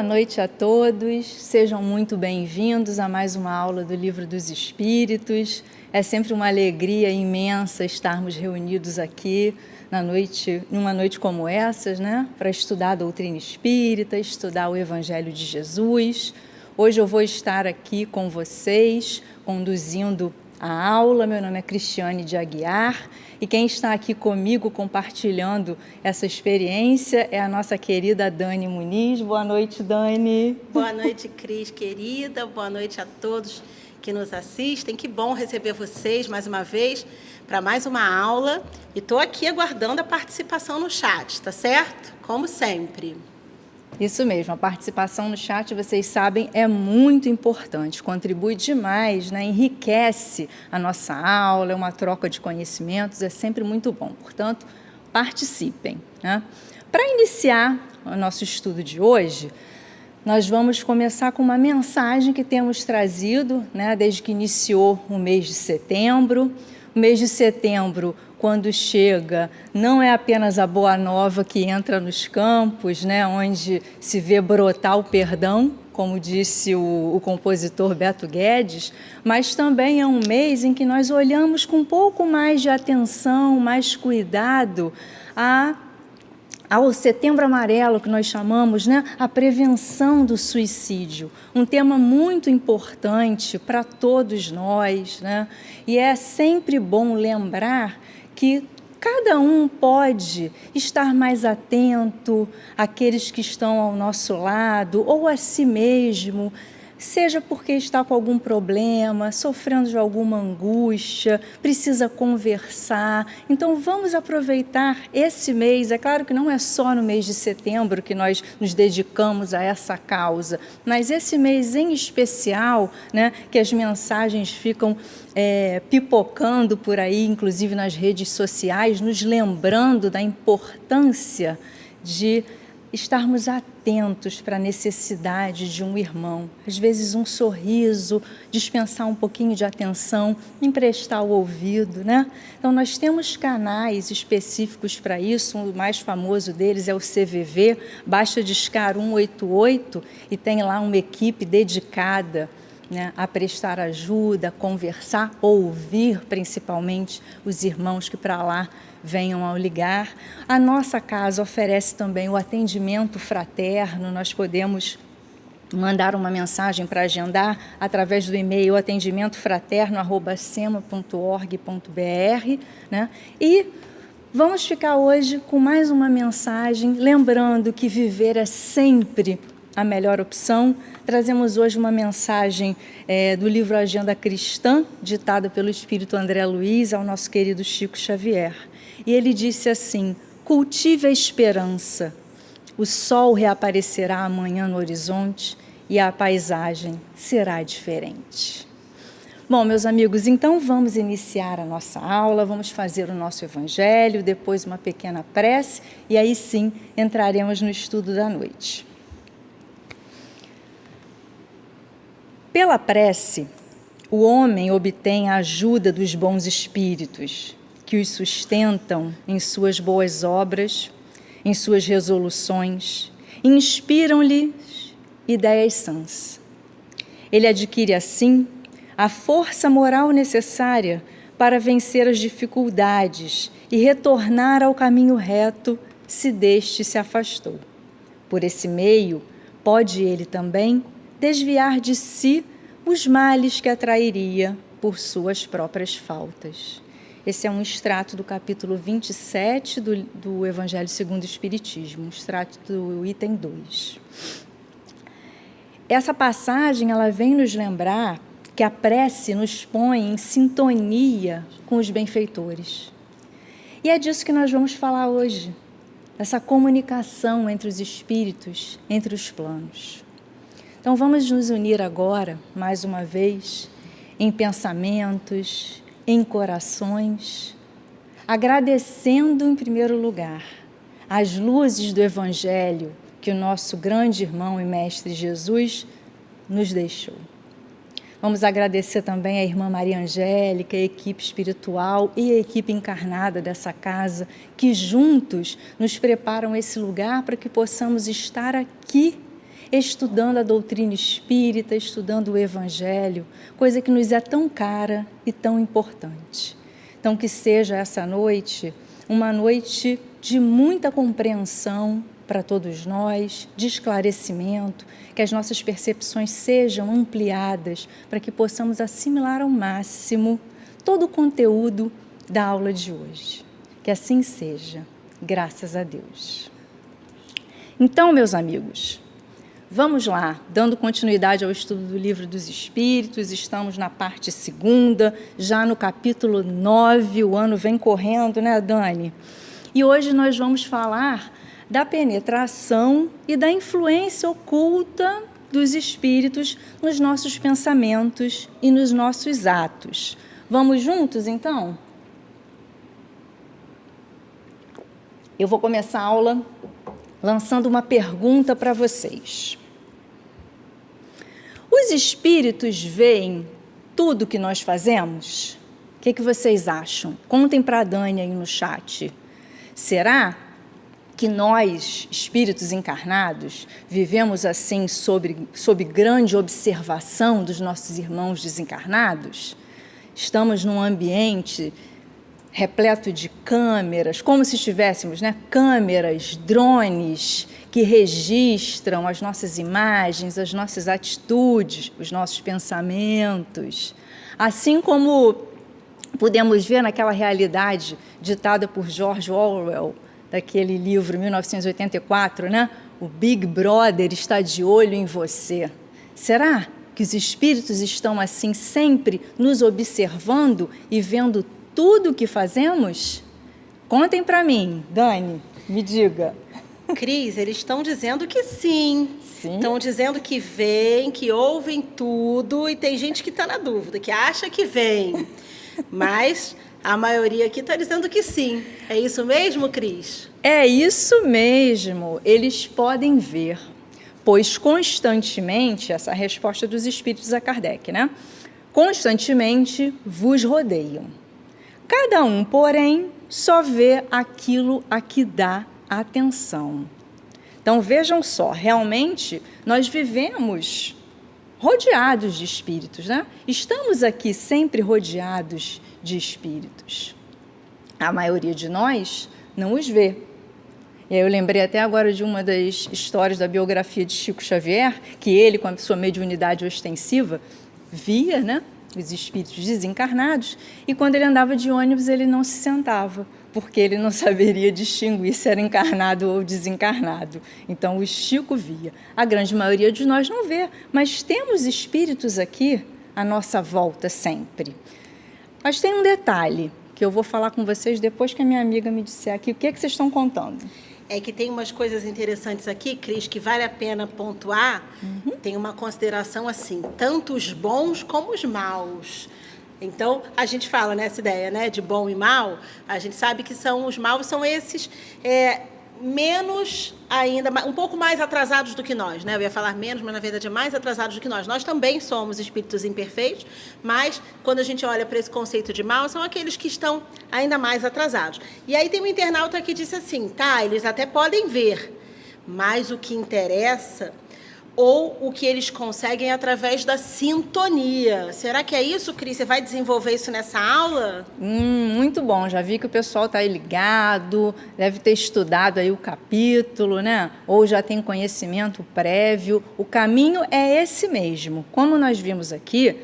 Boa noite a todos, sejam muito bem-vindos a mais uma aula do Livro dos Espíritos. É sempre uma alegria imensa estarmos reunidos aqui numa noite como essas, né? Para estudar a doutrina espírita, estudar o Evangelho de Jesus. Hoje eu vou estar aqui com vocês, conduzindo a aula. Meu nome é Cristiane de Aguiar e quem está aqui comigo compartilhando essa experiência é a nossa querida Dani Muniz. Boa noite, Dani. Boa noite, Cris, querida. Boa noite a todos que nos assistem. Que bom receber vocês mais uma vez para mais uma aula. E estou aqui aguardando a participação no chat, tá certo? Como sempre. Isso mesmo, a participação no chat, vocês sabem, é muito importante, contribui demais, né? Enriquece a nossa aula, é uma troca de conhecimentos, é sempre muito bom. Portanto, participem, né? Para iniciar o nosso estudo de hoje, nós vamos começar com uma mensagem que temos trazido, né, desde que iniciou o mês de setembro. O mês de setembro, quando chega, não é apenas a boa nova que entra nos campos, né, onde se vê brotar o perdão, como disse o compositor Beto Guedes, mas também é um mês em que nós olhamos com um pouco mais de atenção, mais cuidado ao Setembro Amarelo, que nós chamamos, né, a prevenção do suicídio, um tema muito importante para todos nós, né? E é sempre bom lembrar que cada um pode estar mais atento àqueles que estão ao nosso lado ou a si mesmo, seja porque está com algum problema, sofrendo de alguma angústia, precisa conversar. Então, vamos aproveitar esse mês. É claro que não é só no mês de setembro que nós nos dedicamos a essa causa, mas esse mês em especial, né, que as mensagens ficam pipocando por aí, inclusive nas redes sociais, nos lembrando da importância de estarmos atentos para a necessidade de um irmão. Às vezes um sorriso, dispensar um pouquinho de atenção, emprestar o ouvido, né? Então nós temos canais específicos para isso, o mais famoso deles é o CVV, basta discar 188 e tem lá uma equipe dedicada, né, a prestar ajuda, a conversar, ouvir principalmente os irmãos que para lá venham ao ligar. A nossa casa oferece também o atendimento fraterno, nós podemos mandar uma mensagem para agendar através do e-mail atendimentofraterno@sema.org.br, né? E vamos ficar hoje com mais uma mensagem, lembrando que viver é sempre a melhor opção. Trazemos hoje uma mensagem do livro Agenda Cristã, ditada pelo Espírito André Luiz ao nosso querido Chico Xavier. E ele disse assim: cultive a esperança, o sol reaparecerá amanhã no horizonte e a paisagem será diferente. Bom, meus amigos, então vamos iniciar a nossa aula, vamos fazer o nosso evangelho, depois uma pequena prece e aí sim entraremos no estudo da noite. Pela prece, o homem obtém a ajuda dos bons espíritos, que os sustentam em suas boas obras, em suas resoluções, e inspiram-lhes ideias sãs. Ele adquire, assim, a força moral necessária para vencer as dificuldades e retornar ao caminho reto, se deste se afastou. Por esse meio, pode ele também desviar de si os males que atrairia por suas próprias faltas. Esse é um extrato do capítulo 27 do Evangelho segundo o Espiritismo, um extrato do item 2. Essa passagem ela vem nos lembrar que a prece nos põe em sintonia com os benfeitores. E é disso que nós vamos falar hoje, essa comunicação entre os espíritos, entre os planos. Então vamos nos unir agora, mais uma vez, em pensamentos, em corações, agradecendo em primeiro lugar as luzes do Evangelho que o nosso grande irmão e mestre Jesus nos deixou. Vamos agradecer também a irmã Maria Angélica, a equipe espiritual e a equipe encarnada dessa casa, que juntos nos preparam esse lugar para que possamos estar aqui estudando a doutrina espírita, estudando o Evangelho, coisa que nos é tão cara e tão importante. Então, que seja essa noite uma noite de muita compreensão para todos nós, de esclarecimento, que as nossas percepções sejam ampliadas para que possamos assimilar ao máximo todo o conteúdo da aula de hoje. Que assim seja, graças a Deus. Então, meus amigos, vamos lá, dando continuidade ao estudo do Livro dos Espíritos, estamos na parte 2ª, já no capítulo 9, o ano vem correndo, né, Dani? E hoje nós vamos falar da penetração e da influência oculta dos espíritos nos nossos pensamentos e nos nossos atos. Vamos juntos, então? Eu vou começar a aula lançando uma pergunta para vocês. Os espíritos veem tudo que nós fazemos? O que vocês acham? Contem para a Dani aí no chat. Será que nós, espíritos encarnados, vivemos assim sob grande observação dos nossos irmãos desencarnados? Estamos num ambiente repleto de câmeras, como se estivéssemos, né? Câmeras, drones que registram as nossas imagens, as nossas atitudes, os nossos pensamentos. Assim como podemos ver naquela realidade ditada por George Orwell, daquele livro 1984, né? O Big Brother está de olho em você. Será que os espíritos estão assim sempre nos observando e vendo tudo o que fazemos? Contem para mim, Dani, me diga. Cris, eles estão dizendo que sim. Sim. Estão dizendo que veem, que ouvem tudo, e tem gente que está na dúvida, que acha que vem. Mas a maioria aqui está dizendo que sim. É isso mesmo, Cris? É isso mesmo. Eles podem ver, pois constantemente, essa é a resposta dos espíritos a Kardec, né? Constantemente vos rodeiam. Cada um, porém, só vê aquilo a que dá atenção. Então, vejam só, realmente nós vivemos rodeados de espíritos, né? Estamos aqui sempre rodeados de espíritos. A maioria de nós não os vê. E aí eu lembrei até agora de uma das histórias da biografia de Chico Xavier, que ele, com a sua mediunidade ostensiva, via, né, os espíritos desencarnados, e quando ele andava de ônibus ele não se sentava, porque ele não saberia distinguir se era encarnado ou desencarnado. Então o Chico via. A grande maioria de nós não vê, mas temos espíritos aqui à nossa volta sempre. Mas tem um detalhe que eu vou falar com vocês depois que a minha amiga me disser aqui o que vocês estão contando. É que tem umas coisas interessantes aqui, Cris, que vale a pena pontuar. Tem uma consideração assim, tanto os bons como os maus. Então, a gente fala nessa ideia, né, de bom e mal, a gente sabe que os maus são esses menos ainda, um pouco mais atrasados do que nós, né? Eu ia falar menos, mas na verdade é mais atrasados do que nós. Nós também somos espíritos imperfeitos, mas quando a gente olha para esse conceito de mal, são aqueles que estão ainda mais atrasados. E aí tem um internauta que disse assim, tá, eles até podem ver, mas o que interessa ou o que eles conseguem através da sintonia. Será que é isso, Cris? Você vai desenvolver isso nessa aula? Muito bom, já vi que o pessoal está aí ligado, deve ter estudado aí o capítulo, né? Ou já tem conhecimento prévio. O caminho é esse mesmo. Como nós vimos aqui,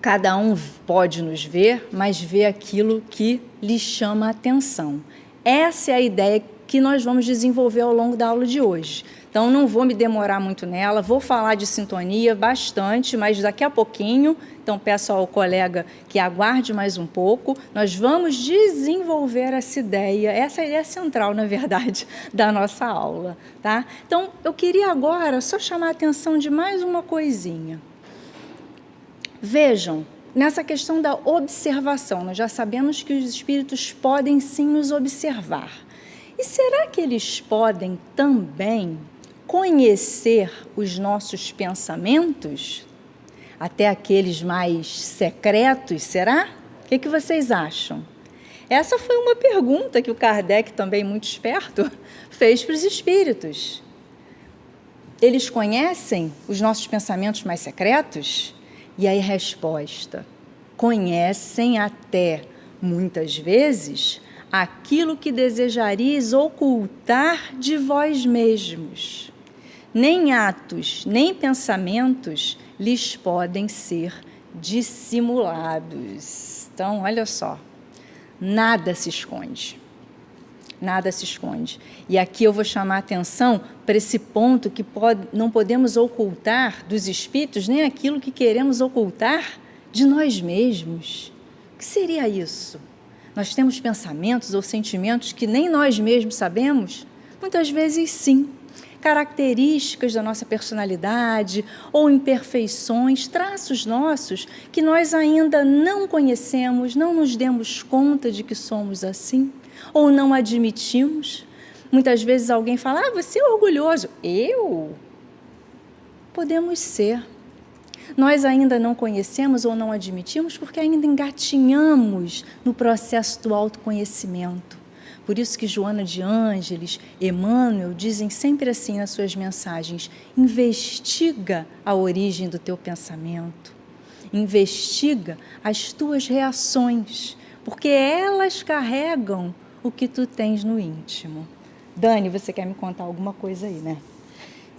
cada um pode nos ver, mas vê aquilo que lhe chama a atenção. Essa é a ideia que nós vamos desenvolver ao longo da aula de hoje. Então, não vou me demorar muito nela, vou falar de sintonia bastante, mas daqui a pouquinho, então peço ao colega que aguarde mais um pouco, nós vamos desenvolver essa ideia central, na verdade, da nossa aula, tá? Então, eu queria agora só chamar a atenção de mais uma coisinha. Vejam, nessa questão da observação, nós já sabemos que os espíritos podem sim nos observar. E será que eles podem também conhecer os nossos pensamentos? Até aqueles mais secretos, será? O que vocês acham? Essa foi uma pergunta que o Kardec, também muito esperto, fez para os espíritos. eles conhecem os nossos pensamentos mais secretos? E aí a resposta: conhecem até, muitas vezes, aquilo que desejarias ocultar de vós mesmos. Nem atos, nem pensamentos lhes podem ser dissimulados. Então, olha só, nada se esconde. Nada se esconde. E aqui eu vou chamar a atenção para esse ponto que não podemos ocultar dos espíritos nem aquilo que queremos ocultar de nós mesmos. O que seria isso? Nós temos pensamentos ou sentimentos que nem nós mesmos sabemos? Muitas vezes sim. Características da nossa personalidade ou imperfeições, traços nossos que nós ainda não conhecemos, não nos demos conta de que somos assim, ou não admitimos. Muitas vezes alguém fala: você é orgulhoso. Eu? Podemos ser. Nós ainda não conhecemos ou não admitimos porque ainda engatinhamos no processo do autoconhecimento. Por isso que Joana de Ângeles, Emmanuel dizem sempre assim nas suas mensagens: investiga a origem do teu pensamento, investiga as tuas reações, porque elas carregam o que tu tens no íntimo. Dani, você quer me contar alguma coisa aí, né?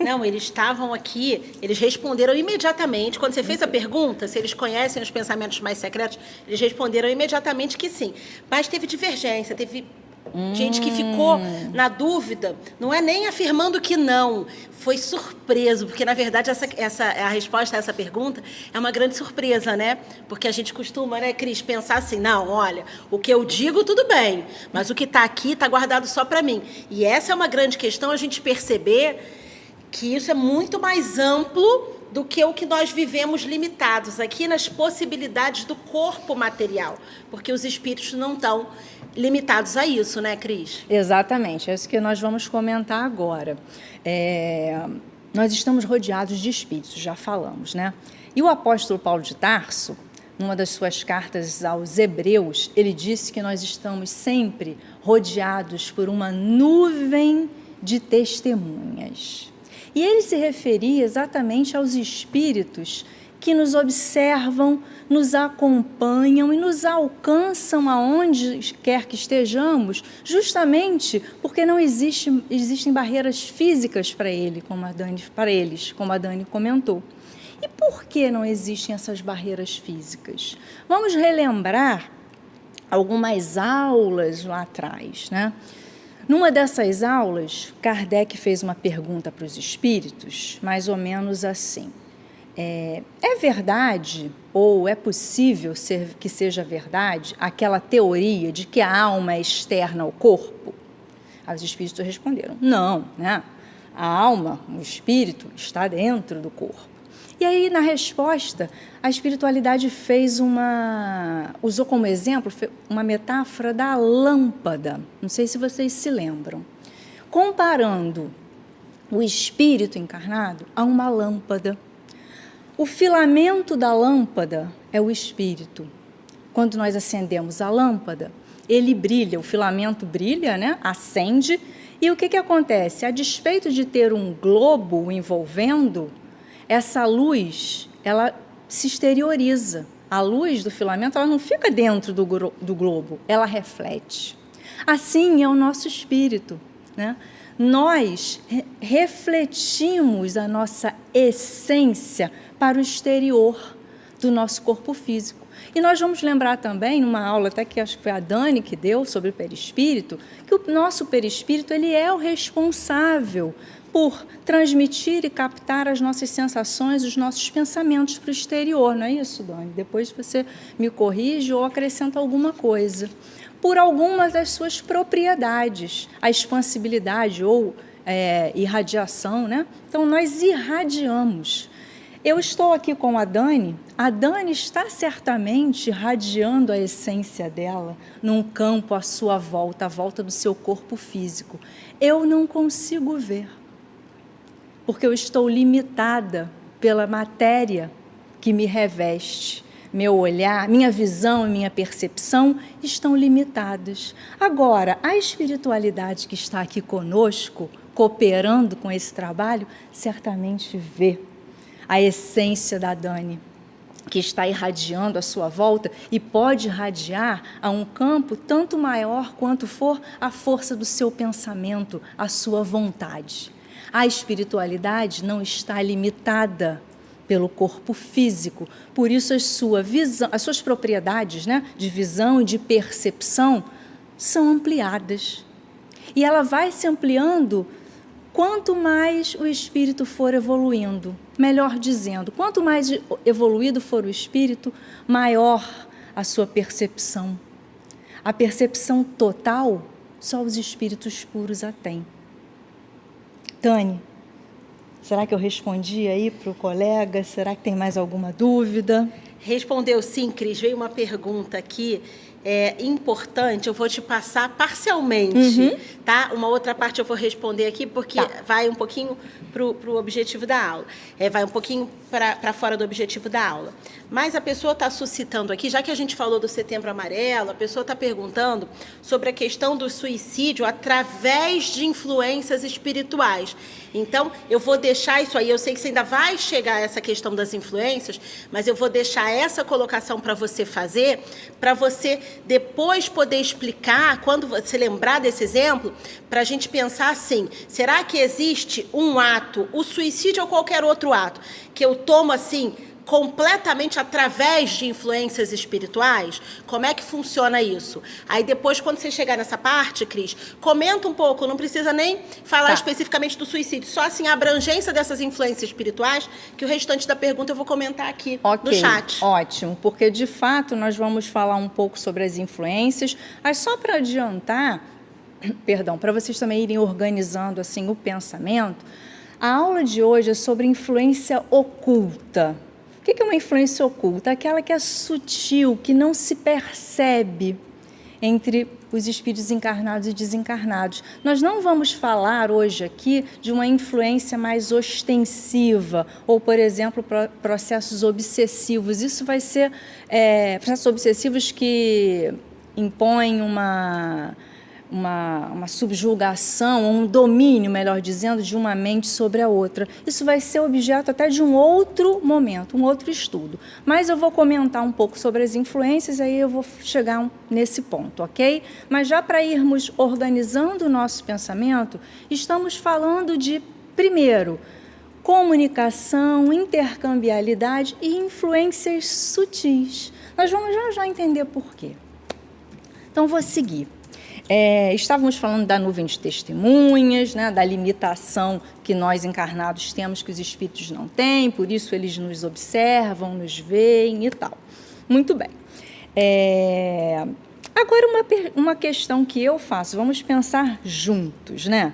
Não, eles estavam aqui, eles responderam imediatamente. Quando você fez a pergunta, se eles conhecem os pensamentos mais secretos, eles responderam imediatamente que sim. Mas teve divergência, teve gente que ficou na dúvida, não é nem afirmando que não, foi surpreso, porque na verdade a resposta a essa pergunta é uma grande surpresa, né? Porque a gente costuma, né, Cris, pensar assim: não, olha, o que eu digo tudo bem, mas o que está aqui está guardado só para mim. E essa é uma grande questão, a gente perceber que isso é muito mais amplo do que o que nós vivemos limitados aqui nas possibilidades do corpo material, porque os espíritos não estão limitados a isso, né, Cris? Exatamente, é isso que nós vamos comentar agora. Nós estamos rodeados de espíritos, já falamos, né? E o apóstolo Paulo de Tarso, numa das suas cartas aos Hebreus, ele disse que nós estamos sempre rodeados por uma nuvem de testemunhas. E ele se referia exatamente aos espíritos que nos observam, nos acompanham e nos alcançam aonde quer que estejamos, justamente porque não existem barreiras físicas para eles, como a Dani comentou. E por que não existem essas barreiras físicas? Vamos relembrar algumas aulas lá atrás, né? Numa dessas aulas, Kardec fez uma pergunta para os espíritos, mais ou menos assim: é verdade ou é possível que seja verdade aquela teoria de que a alma é externa ao corpo? Aí os espíritos responderam: não, né? A alma, o espírito, está dentro do corpo. E aí, na resposta, a espiritualidade usou como exemplo uma metáfora da lâmpada. Não sei se vocês se lembram. Comparando o espírito encarnado a uma lâmpada. O filamento da lâmpada é o espírito. Quando nós acendemos a lâmpada, ele brilha, o filamento brilha, né? Acende. E o que acontece? A despeito de ter um globo o envolvendo, essa luz, ela se exterioriza. A luz do filamento, ela não fica dentro do globo, ela reflete. Assim é o nosso espírito, né? Nós refletimos a nossa essência para o exterior do nosso corpo físico. E nós vamos lembrar também, numa aula até que acho que foi a Dani que deu sobre o perispírito, que o nosso perispírito, ele é o responsável por transmitir e captar as nossas sensações, os nossos pensamentos para o exterior, não é isso, Dani? Depois você me corrige ou acrescenta alguma coisa. Por algumas das suas propriedades, a expansibilidade ou irradiação, né? Então, nós irradiamos. Eu estou aqui com a Dani está certamente irradiando a essência dela num campo à sua volta, à volta do seu corpo físico. Eu não consigo ver, porque eu estou limitada pela matéria que me reveste. Meu olhar, minha visão e minha percepção estão limitadas. Agora, a espiritualidade que está aqui conosco, cooperando com esse trabalho, certamente vê a essência da Dani, que está irradiando à sua volta e pode irradiar a um campo tanto maior quanto for a força do seu pensamento, a sua vontade. A espiritualidade não está limitada pelo corpo físico, por isso as suas propriedades, né, de visão e de percepção são ampliadas. E ela vai se ampliando quanto mais o espírito for evoluindo. Melhor dizendo, quanto mais evoluído for o espírito, maior a sua percepção. A percepção total, só os espíritos puros a têm. Tânia, será que eu respondi aí para o colega? Será que tem mais alguma dúvida? Respondeu sim, Cris. Veio uma pergunta aqui importante, eu vou te passar parcialmente, tá? Uma outra parte eu vou responder aqui, porque vai um pouquinho para o objetivo da aula. Vai um pouquinho para fora do objetivo da aula. Mas a pessoa está suscitando aqui, já que a gente falou do Setembro Amarelo, a pessoa está perguntando sobre a questão do suicídio através de influências espirituais. Então, eu vou deixar isso aí, eu sei que você ainda vai chegar a essa questão das influências, mas eu vou deixar essa colocação para você fazer, para você depois poder explicar, quando você lembrar desse exemplo, para a gente pensar assim, será que existe um ato, o suicídio ou qualquer outro ato, que eu tomo assim, completamente através de influências espirituais? Como é que funciona isso? Aí depois, quando você chegar nessa parte, Cris, comenta um pouco, não precisa nem falar especificamente do suicídio, só assim a abrangência dessas influências espirituais, que o restante da pergunta eu vou comentar aqui no chat. Ótimo, porque de fato nós vamos falar um pouco sobre as influências, mas só para adiantar, para vocês também irem organizando assim o pensamento, a aula de hoje é sobre influência oculta. O que é uma influência oculta? Aquela que é sutil, que não se percebe entre os espíritos encarnados e desencarnados. Nós não vamos falar hoje aqui de uma influência mais ostensiva, ou, por exemplo, processos obsessivos. Isso vai ser processos obsessivos que impõem uma subjugação, um domínio, melhor dizendo, de uma mente sobre a outra. Isso vai ser objeto até de um outro momento, um outro estudo. Mas eu vou comentar um pouco sobre as influências, aí eu vou chegar nesse ponto, ok? Mas já para irmos organizando o nosso pensamento, estamos falando de, primeiro, comunicação, intercambialidade e influências sutis. Nós vamos já entender por quê. Então, vou seguir. Estávamos falando da nuvem de testemunhas, né, da limitação que nós encarnados temos, que os espíritos não têm, por isso eles nos observam, nos veem e tal. Muito bem. Agora, uma questão que eu faço, vamos pensar juntos, né?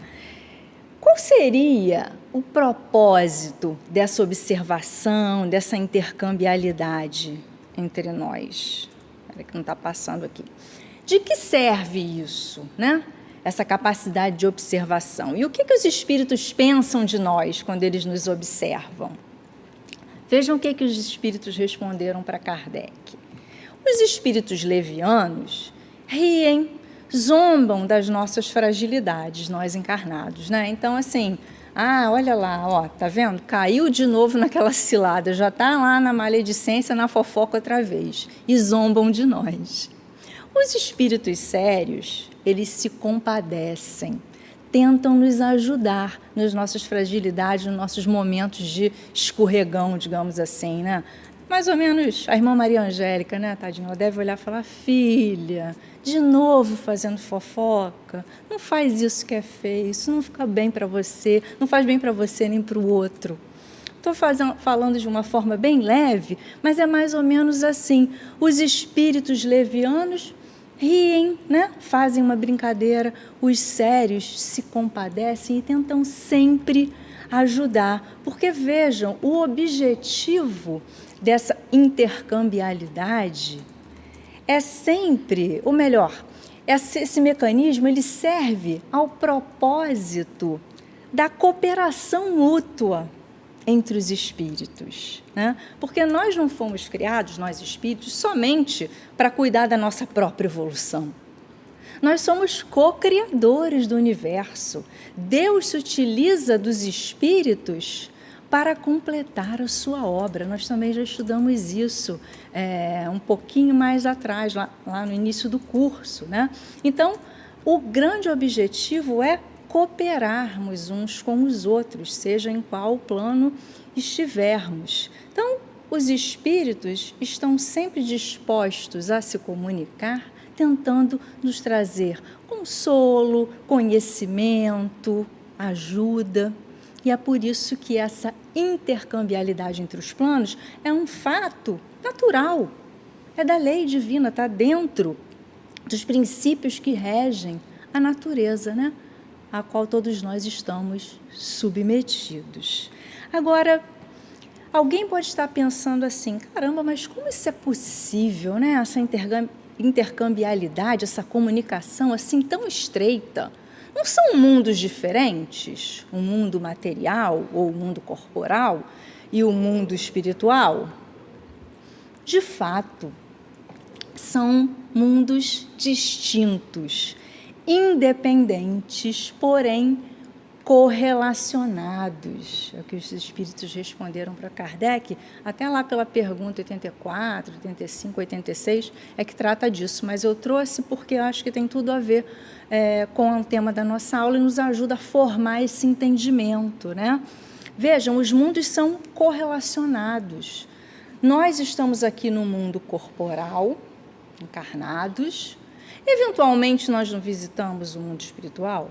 Qual seria o propósito dessa observação, dessa intercambialidade entre nós? Espera que não está passando aqui. De que serve isso, né? Essa capacidade de observação? E o que os espíritos pensam de nós quando eles nos observam? Vejam o que os espíritos responderam para Kardec. Os espíritos levianos riem, zombam das nossas fragilidades, nós encarnados, né? Então, assim, olha lá, ó, tá vendo? Caiu de novo naquela cilada, já está lá na maledicência, na fofoca outra vez, e zombam de nós. Os espíritos sérios, eles se compadecem, tentam nos ajudar nas nossas fragilidades, nos nossos momentos de escorregão, digamos assim, né? Mais ou menos a irmã Maria Angélica, né, tadinha, ela deve olhar e falar, filha, de novo fazendo fofoca, não faz isso que é feio, isso não fica bem para você, não faz bem para você nem para o outro. Estou falando de uma forma bem leve, mas é mais ou menos assim, os espíritos levianos riem, né? Fazem uma brincadeira, os sérios se compadecem e tentam sempre ajudar, porque vejam, o objetivo dessa intercambialidade é sempre, ou melhor, esse mecanismo ele serve ao propósito da cooperação mútua entre os espíritos, né? Porque nós não fomos criados, nós espíritos, somente para cuidar da nossa própria evolução. Nós somos co-criadores do universo. Deus se utiliza dos espíritos para completar a sua obra. Nós também já estudamos isso um pouquinho mais atrás, lá no início do curso, né? Então, o grande objetivo é cooperarmos uns com os outros, seja em qual plano estivermos. Então, os espíritos estão sempre dispostos a se comunicar, tentando nos trazer consolo, conhecimento, ajuda. E é por isso que essa intercambialidade entre os planos é um fato natural, é da lei divina, está dentro dos princípios que regem a natureza, né? A qual todos nós estamos submetidos. Agora, alguém pode estar pensando assim, caramba, mas como isso é possível, né? Essa intercambialidade, essa comunicação assim tão estreita? Não são mundos diferentes? O mundo material ou o mundo corporal e o mundo espiritual? De fato, são mundos distintos, independentes, porém correlacionados. É o que os espíritos responderam para Kardec, até lá pela pergunta 84, 85, 86, é que trata disso, mas eu trouxe porque eu acho que tem tudo a ver com o tema da nossa aula e nos ajuda a formar esse entendimento, né? Vejam, os mundos são correlacionados. Nós estamos aqui no mundo corporal, encarnados. Eventualmente, nós não visitamos o mundo espiritual?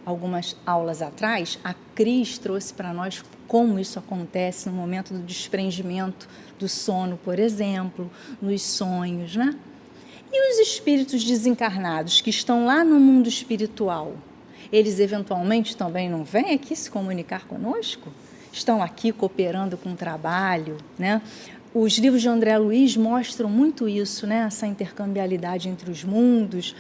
Algumas aulas atrás, a Cris trouxe para nós como isso acontece no momento do desprendimento do sono, por exemplo, nos sonhos, né? E os espíritos desencarnados que estão lá no mundo espiritual, eles eventualmente também não vêm aqui se comunicar conosco? Estão aqui cooperando com o trabalho, né? Os livros de André Luiz mostram muito isso, né? Essa intercambialidade entre os mundos.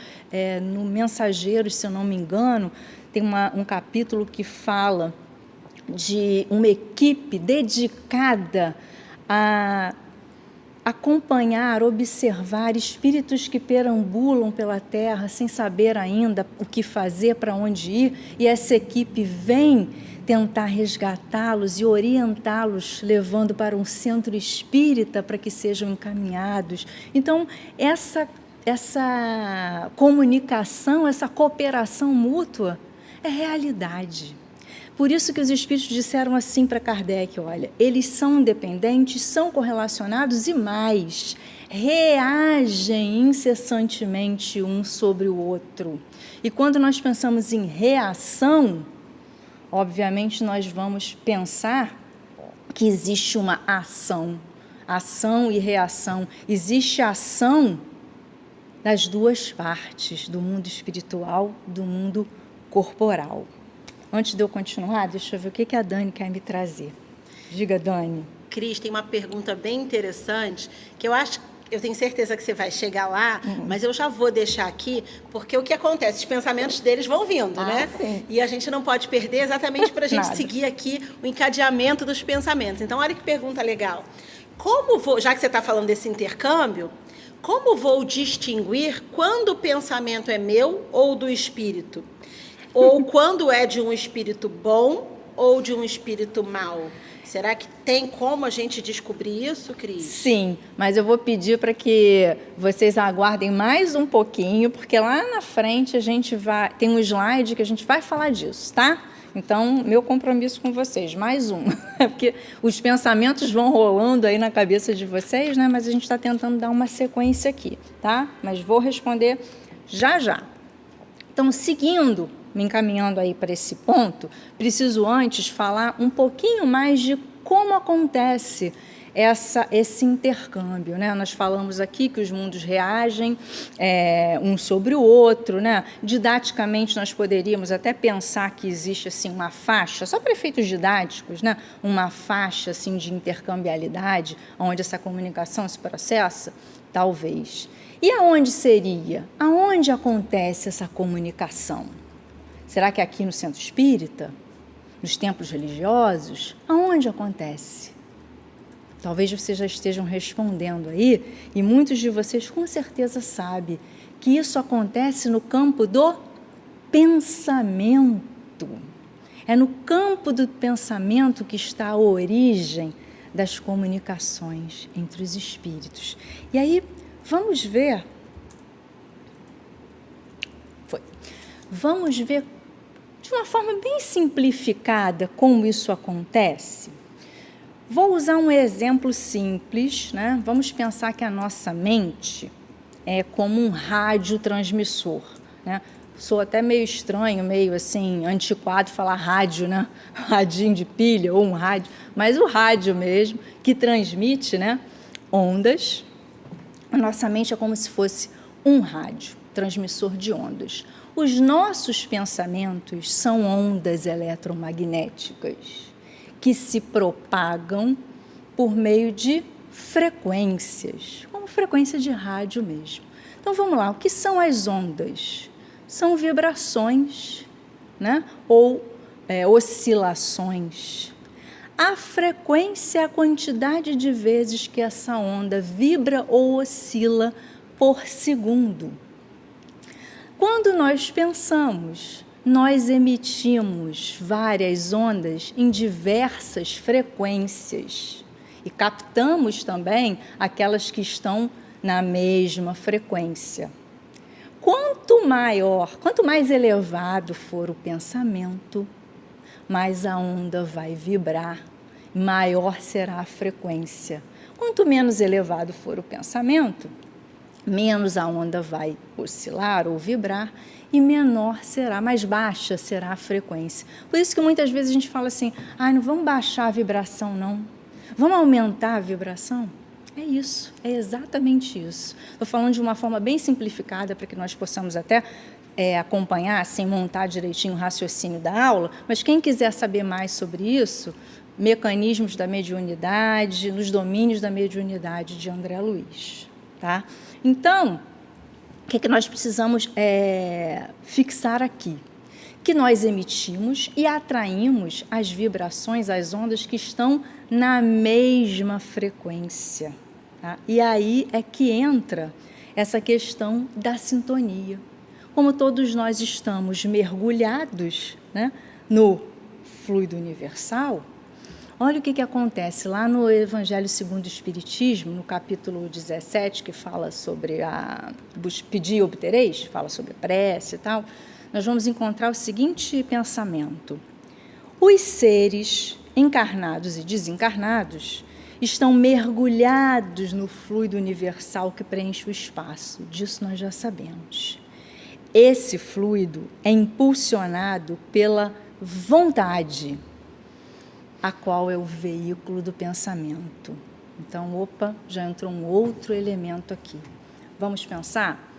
No Mensageiros, se eu não me engano, tem um capítulo que fala de uma equipe dedicada a acompanhar, observar espíritos que perambulam pela Terra sem saber ainda o que fazer, para onde ir, e essa equipe vem tentar resgatá-los e orientá-los, levando para um centro espírita para que sejam encaminhados. Então, essa comunicação, essa cooperação mútua é realidade. Por isso que os espíritos disseram assim para Kardec, olha, eles são independentes, são correlacionados e mais, reagem incessantemente um sobre o outro. E quando nós pensamos em reação, obviamente nós vamos pensar que existe uma ação e reação. Existe a ação das duas partes, do mundo espiritual, do mundo corporal. Antes de eu continuar, deixa eu ver o que a Dani quer me trazer. Diga, Dani. Cris, tem uma pergunta bem interessante, que eu tenho certeza que você vai chegar lá, mas eu já vou deixar aqui, porque o que acontece? Os pensamentos deles vão vindo, né? Sim. E a gente não pode perder exatamente para a gente seguir aqui o encadeamento dos pensamentos. Então, olha que pergunta legal. Já que você está falando desse intercâmbio, como vou distinguir quando o pensamento é meu ou do espírito? Ou quando é de um espírito bom ou de um espírito mau? Será que tem como a gente descobrir isso, Cris? Sim, mas eu vou pedir para que vocês aguardem mais um pouquinho, porque lá na frente tem um slide que a gente vai falar disso, tá? Então, meu compromisso com vocês, mais um. Porque os pensamentos vão rolando aí na cabeça de vocês, né? Mas a gente está tentando dar uma sequência aqui, tá? Mas vou responder já já. Então, me encaminhando aí para esse ponto, preciso antes falar um pouquinho mais de como acontece esse intercâmbio, né? Nós falamos aqui que os mundos reagem um sobre o outro, né? Didaticamente, nós poderíamos até pensar que existe assim, uma faixa, só para efeitos didáticos, né? Uma faixa assim, de intercambialidade, onde essa comunicação se processa? Talvez. E aonde seria? Aonde acontece essa comunicação? Será que é aqui no centro espírita? Nos templos religiosos? Aonde acontece? Talvez vocês já estejam respondendo aí, e muitos de vocês com certeza sabem que isso acontece no campo do pensamento. É no campo do pensamento que está a origem das comunicações entre os espíritos. E aí, vamos ver... Vamos ver de uma forma bem simplificada como isso acontece. Vou usar um exemplo simples, né? Vamos pensar que a nossa mente é como um radiotransmissor, né? Sou até meio estranho, meio assim, antiquado falar rádio, né? Radinho de pilha ou um rádio, mas o rádio mesmo, que transmite, né, ondas. A nossa mente é como se fosse um rádio, transmissor de ondas. Os nossos pensamentos são ondas eletromagnéticas que se propagam por meio de frequências, como frequência de rádio mesmo. Então, vamos lá, o que são as ondas? São vibrações, né? Ou oscilações. A frequência é a quantidade de vezes que essa onda vibra ou oscila por segundo. Quando nós pensamos, nós emitimos várias ondas em diversas frequências e captamos também aquelas que estão na mesma frequência. Quanto mais elevado for o pensamento, mais a onda vai vibrar, maior será a frequência. Quanto menos elevado for o pensamento, menos a onda vai oscilar ou vibrar e menor será, mais baixa será a frequência. Por isso que muitas vezes a gente fala assim, não vamos baixar a vibração não, vamos aumentar a vibração? É isso, é exatamente isso. Estou falando de uma forma bem simplificada para que nós possamos até acompanhar, sem montar direitinho o raciocínio da aula, mas quem quiser saber mais sobre isso, mecanismos da mediunidade, nos domínios da mediunidade de André Luiz, tá? Então, o que nós precisamos fixar aqui? Que nós emitimos e atraímos as vibrações, as ondas que estão na mesma frequência. Tá? E aí é que entra essa questão da sintonia. Como todos nós estamos mergulhados, né, no fluido universal, olha o que acontece lá no Evangelho segundo o Espiritismo, no capítulo 17, que fala sobre pedir e obtereis, fala sobre prece e tal, nós vamos encontrar o seguinte pensamento. Os seres encarnados e desencarnados estão mergulhados no fluido universal que preenche o espaço. Disso nós já sabemos. Esse fluido é impulsionado pela vontade, a qual é o veículo do pensamento. Então, já entrou um outro elemento aqui. Vamos pensar?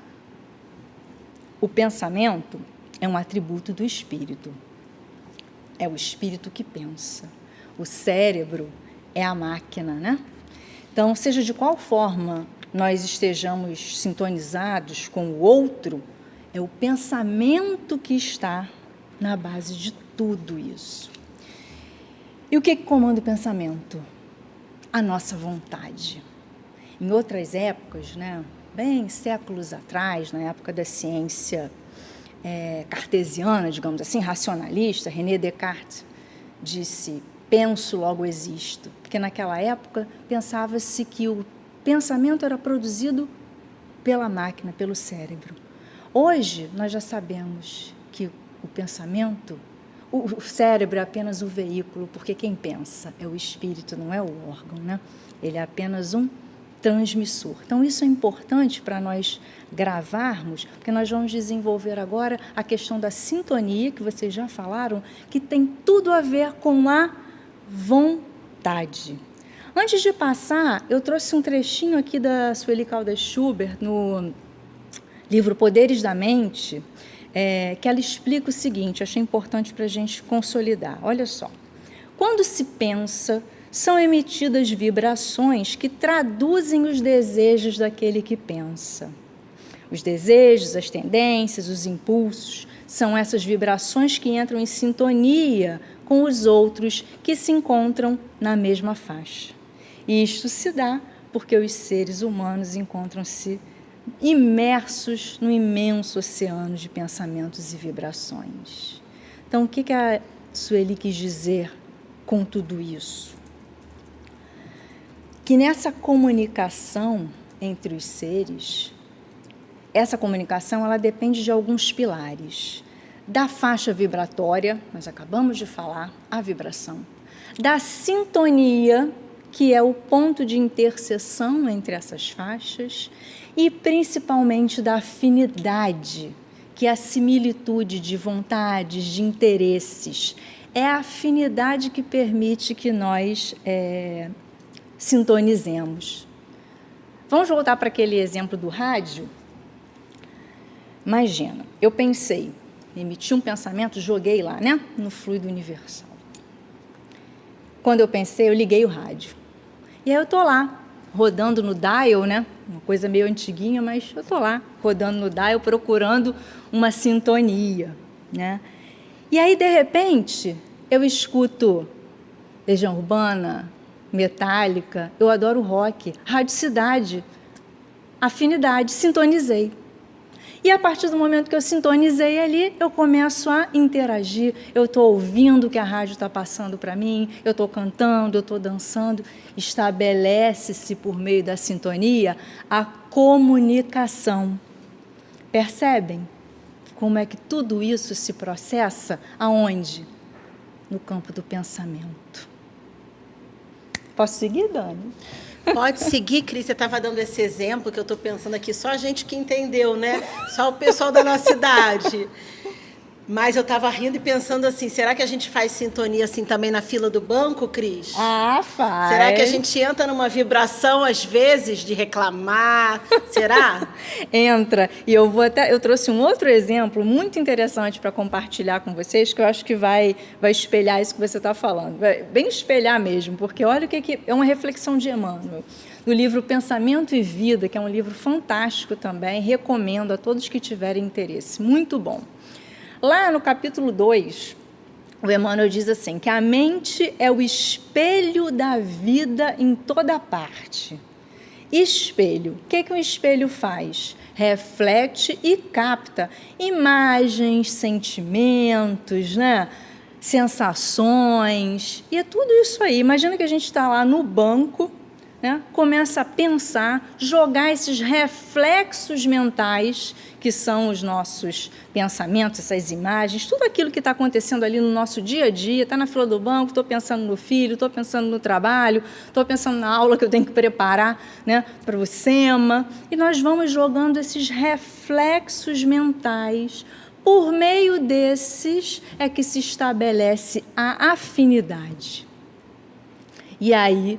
O pensamento é um atributo do espírito. É o espírito que pensa. O cérebro é a máquina, né? Então, seja de qual forma nós estejamos sintonizados com o outro, é o pensamento que está na base de tudo isso. E o que comanda o pensamento? A nossa vontade. Em outras épocas, né, bem séculos atrás, na época da ciência cartesiana, digamos assim, racionalista, René Descartes disse, penso, logo existo. Porque naquela época pensava-se que o pensamento era produzido pela máquina, pelo cérebro. Hoje, nós já sabemos que o pensamento, o cérebro é apenas o veículo, porque quem pensa é o espírito, não é o órgão, né? Ele é apenas um transmissor. Então, isso é importante para nós gravarmos, porque nós vamos desenvolver agora a questão da sintonia, que vocês já falaram, que tem tudo a ver com a vontade. Antes de passar, eu trouxe um trechinho aqui da Sueli Caldas Schubert, no livro Poderes da Mente, que ela explica o seguinte, achei importante para a gente consolidar. Olha só, quando se pensa, são emitidas vibrações que traduzem os desejos daquele que pensa. Os desejos, as tendências, os impulsos, são essas vibrações que entram em sintonia com os outros que se encontram na mesma faixa. E isto se dá porque os seres humanos encontram-se imersos no imenso oceano de pensamentos e vibrações. Então, o que a Sueli quis dizer com tudo isso? Que nessa comunicação entre os seres, essa comunicação ela depende de alguns pilares. Da faixa vibratória, nós acabamos de falar, a vibração. Da sintonia, que é o ponto de interseção entre essas faixas, e principalmente da afinidade, que é a similitude de vontades, de interesses. É a afinidade que permite que nós sintonizemos. Vamos voltar para aquele exemplo do rádio? Imagina, eu pensei, emiti um pensamento, joguei lá, né? No fluido universal. Quando eu pensei, eu liguei o rádio. E aí eu estou lá, rodando no dial, né? Uma coisa meio antiguinha, mas eu estou lá, rodando no dial, procurando uma sintonia, né? E aí, de repente, eu escuto Legião Urbana, Metallica, eu adoro rock, Rádio Cidade, afinidade, sintonizei. E a partir do momento que eu sintonizei ali, eu começo a interagir, eu estou ouvindo o que a rádio está passando para mim, eu estou cantando, eu estou dançando. Estabelece-se, por meio da sintonia, a comunicação. Percebem como é que tudo isso se processa? Aonde? No campo do pensamento. Posso seguir, Dani? Pode seguir, Cris. Você estava dando esse exemplo que eu estou pensando aqui, só a gente que entendeu, né? Só o pessoal da nossa idade. Mas eu estava rindo e pensando assim, será que a gente faz sintonia assim também na fila do banco, Cris? Ah, faz. Será que a gente entra numa vibração, às vezes, de reclamar? Será? Entra. E eu trouxe um outro exemplo muito interessante para compartilhar com vocês, que eu acho que vai espelhar isso que você está falando. Vai bem espelhar mesmo, porque olha o que é uma reflexão de Emmanuel. Do livro Pensamento e Vida, que é um livro fantástico também, recomendo a todos que tiverem interesse. Muito bom. Lá no capítulo 2, o Emmanuel diz assim, que a mente é o espelho da vida em toda parte. Espelho. O que um espelho faz? Reflete e capta imagens, sentimentos, né? Sensações, e é tudo isso aí. Imagina que a gente está lá no banco, né? Começa a pensar, jogar esses reflexos mentais, que são os nossos pensamentos, essas imagens, tudo aquilo que está acontecendo ali no nosso dia a dia, está na fila do banco, estou pensando no filho, estou pensando no trabalho, estou pensando na aula que eu tenho que preparar, né, para o SEMA, e nós vamos jogando esses reflexos mentais. Por meio desses é que se estabelece a afinidade. E aí,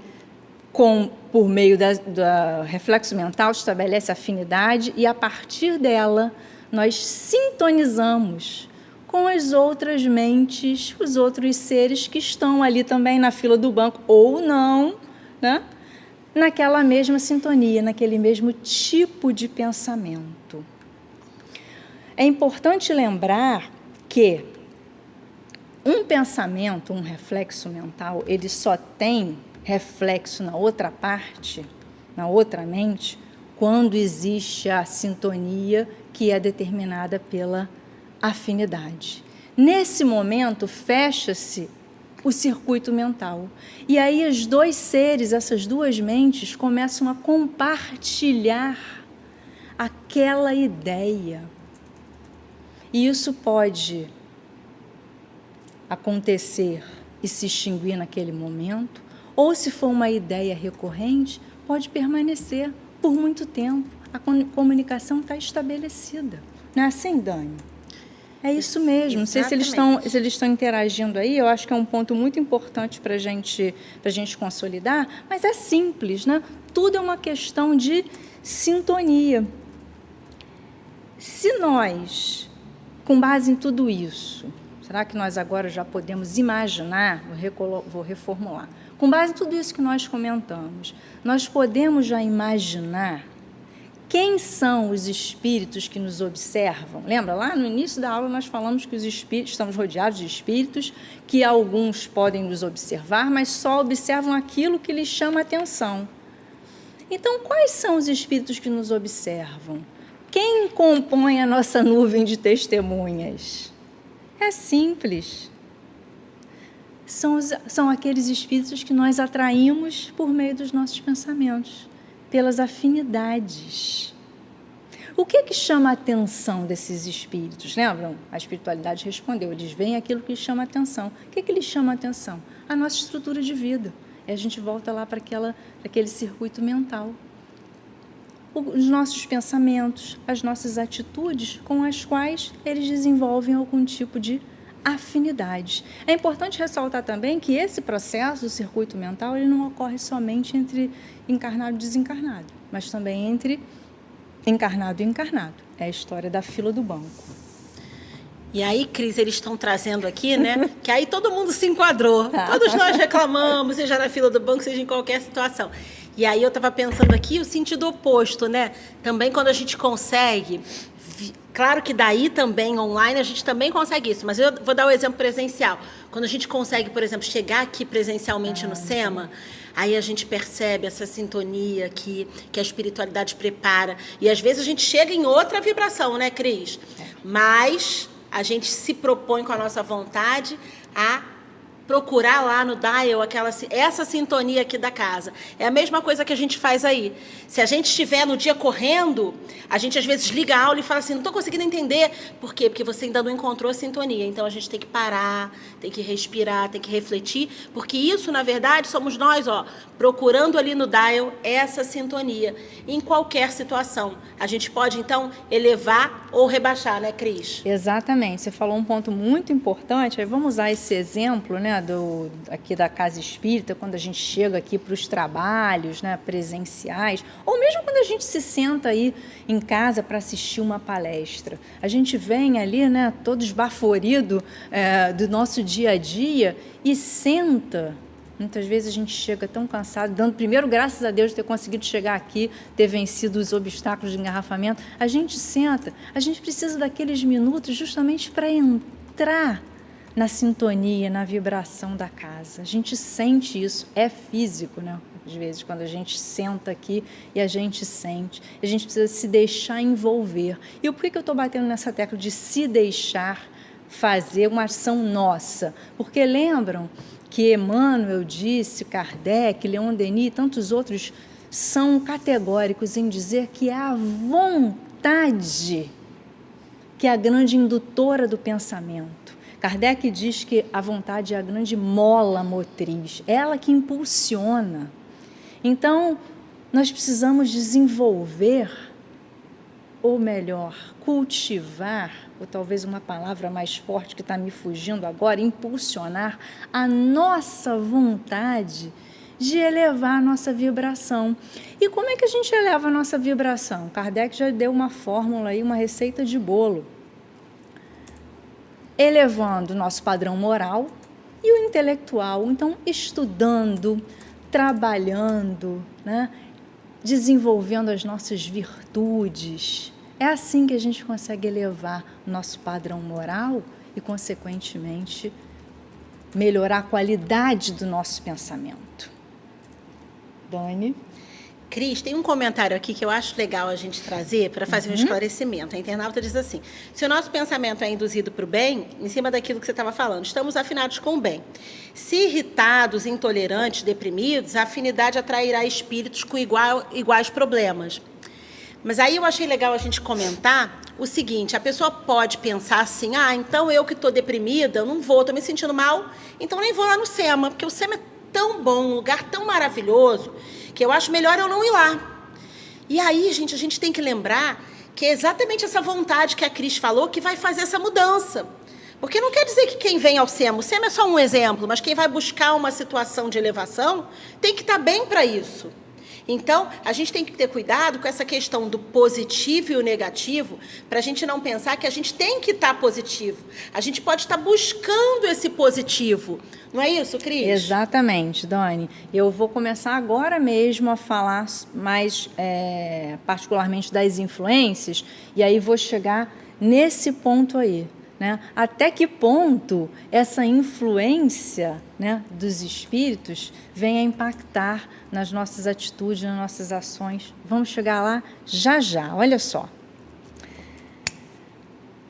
por meio da reflexo mental, estabelece afinidade e, a partir dela, nós sintonizamos com as outras mentes, os outros seres que estão ali também na fila do banco, ou não, né? Naquela mesma sintonia, naquele mesmo tipo de pensamento. É importante lembrar que um pensamento, um reflexo mental, ele só tem reflexo na outra parte, na outra mente, quando existe a sintonia que é determinada pela afinidade. Nesse momento, fecha-se o circuito mental. E aí os dois seres, essas duas mentes, começam a compartilhar aquela ideia. E isso pode acontecer e se extinguir naquele momento, ou, se for uma ideia recorrente, pode permanecer por muito tempo. A comunicação está estabelecida. Não é assim, Dani? É isso mesmo. Não sei se eles estão interagindo aí. Eu acho que é um ponto muito importante para a gente consolidar, mas é simples, né? Tudo é uma questão de sintonia. Se nós, com base em tudo isso, será que nós agora já podemos imaginar, vou reformular, com base em tudo isso que nós comentamos, nós podemos já imaginar quem são os espíritos que nos observam? Lembra, lá no início da aula nós falamos que os espíritos, estamos rodeados de espíritos, que alguns podem nos observar, mas só observam aquilo que lhes chama a atenção. Então, quais são os espíritos que nos observam? Quem compõe a nossa nuvem de testemunhas? É simples. São aqueles espíritos que nós atraímos por meio dos nossos pensamentos, pelas afinidades. O que chama a atenção desses espíritos? Lembram? A espiritualidade respondeu, eles veem aquilo que chama a atenção. O que lhes chama a atenção? A nossa estrutura de vida. E a gente volta lá para aquele circuito mental. Os nossos pensamentos, as nossas atitudes com as quais eles desenvolvem algum tipo de afinidade. É importante ressaltar também que esse processo do circuito mental ele não ocorre somente entre encarnado e desencarnado, mas também entre encarnado e encarnado. É a história da fila do banco. E aí, Cris, eles estão trazendo aqui, né? Que aí todo mundo se enquadrou. Todos nós reclamamos, seja na fila do banco, seja em qualquer situação. E aí eu estava pensando aqui o sentido oposto, né? Também quando a gente consegue... Claro que daí também, online, a gente também consegue isso. Mas eu vou dar o exemplo presencial. Quando a gente consegue, por exemplo, chegar aqui presencialmente no SEMA... Aí a gente percebe essa sintonia que a espiritualidade prepara. E às vezes a gente chega em outra vibração, né, Cris? Mas a gente se propõe com a nossa vontade a procurar lá no dial essa sintonia aqui da casa. É a mesma coisa que a gente faz aí. Se a gente estiver no dia correndo, a gente às vezes liga a aula e fala assim, não estou conseguindo entender. Por quê? Porque você ainda não encontrou a sintonia. Então a gente tem que parar, tem que respirar, tem que refletir, porque isso, na verdade, somos nós, procurando ali no dial essa sintonia, em qualquer situação. A gente pode, então, elevar ou rebaixar, né, Cris? Exatamente. Você falou um ponto muito importante. Aí vamos usar esse exemplo, né, aqui da Casa Espírita, quando a gente chega aqui para os trabalhos, né, presenciais, ou mesmo quando a gente se senta aí em casa para assistir uma palestra. A gente vem ali, né, todo esbaforido do nosso dia a dia e senta. Muitas vezes a gente chega tão cansado, dando primeiro graças a Deus de ter conseguido chegar aqui, ter vencido os obstáculos de engarrafamento. A gente senta, a gente precisa daqueles minutos justamente para entrar na sintonia, na vibração da casa. A gente sente isso, é físico, né? Às vezes, quando a gente senta aqui e a gente sente, a gente precisa se deixar envolver. E por que eu estou batendo nessa tecla de se deixar fazer uma ação nossa? Porque lembram que Emmanuel disse, Kardec, Leon Denis e tantos outros são categóricos em dizer que é a vontade que é a grande indutora do pensamento. Kardec diz que a vontade é a grande mola motriz, ela que impulsiona. Então, nós precisamos desenvolver, ou melhor, cultivar, ou talvez uma palavra mais forte que está me fugindo agora, impulsionar a nossa vontade de elevar a nossa vibração. E como é que a gente eleva a nossa vibração? Kardec já deu uma fórmula aí, uma receita de bolo. Elevando o nosso padrão moral e o intelectual. Então, estudando, trabalhando, né? Desenvolvendo as nossas virtudes. É assim que a gente consegue elevar o nosso padrão moral e, consequentemente, melhorar a qualidade do nosso pensamento. Dani? Cris, tem um comentário aqui que eu acho legal a gente trazer para fazer um esclarecimento. A internauta diz assim, se o nosso pensamento é induzido para o bem, em cima daquilo que você estava falando, estamos afinados com o bem. Se irritados, intolerantes, deprimidos, a afinidade atrairá espíritos com iguais problemas. Mas aí eu achei legal a gente comentar o seguinte, a pessoa pode pensar assim, então eu que estou deprimida, eu não vou, estou me sentindo mal, então nem vou lá no SEMA, porque o SEMA é tão bom, um lugar tão maravilhoso, que eu acho melhor eu não ir lá. E aí, gente, a gente tem que lembrar que é exatamente essa vontade que a Cris falou que vai fazer essa mudança. Porque não quer dizer que quem vem ao SEMA, o SEMA é só um exemplo, mas quem vai buscar uma situação de elevação tem que estar bem para isso. Então, a gente tem que ter cuidado com essa questão do positivo e o negativo, para a gente não pensar que a gente tem que estar positivo. A gente pode estar buscando esse positivo. Não é isso, Cris? Exatamente, Dani. Eu vou começar agora mesmo a falar mais particularmente das influências, e aí vou chegar nesse ponto aí. né? Até que ponto essa influência, né, dos espíritos vem a impactar nas nossas atitudes, nas nossas ações. Vamos chegar lá já já. Olha só.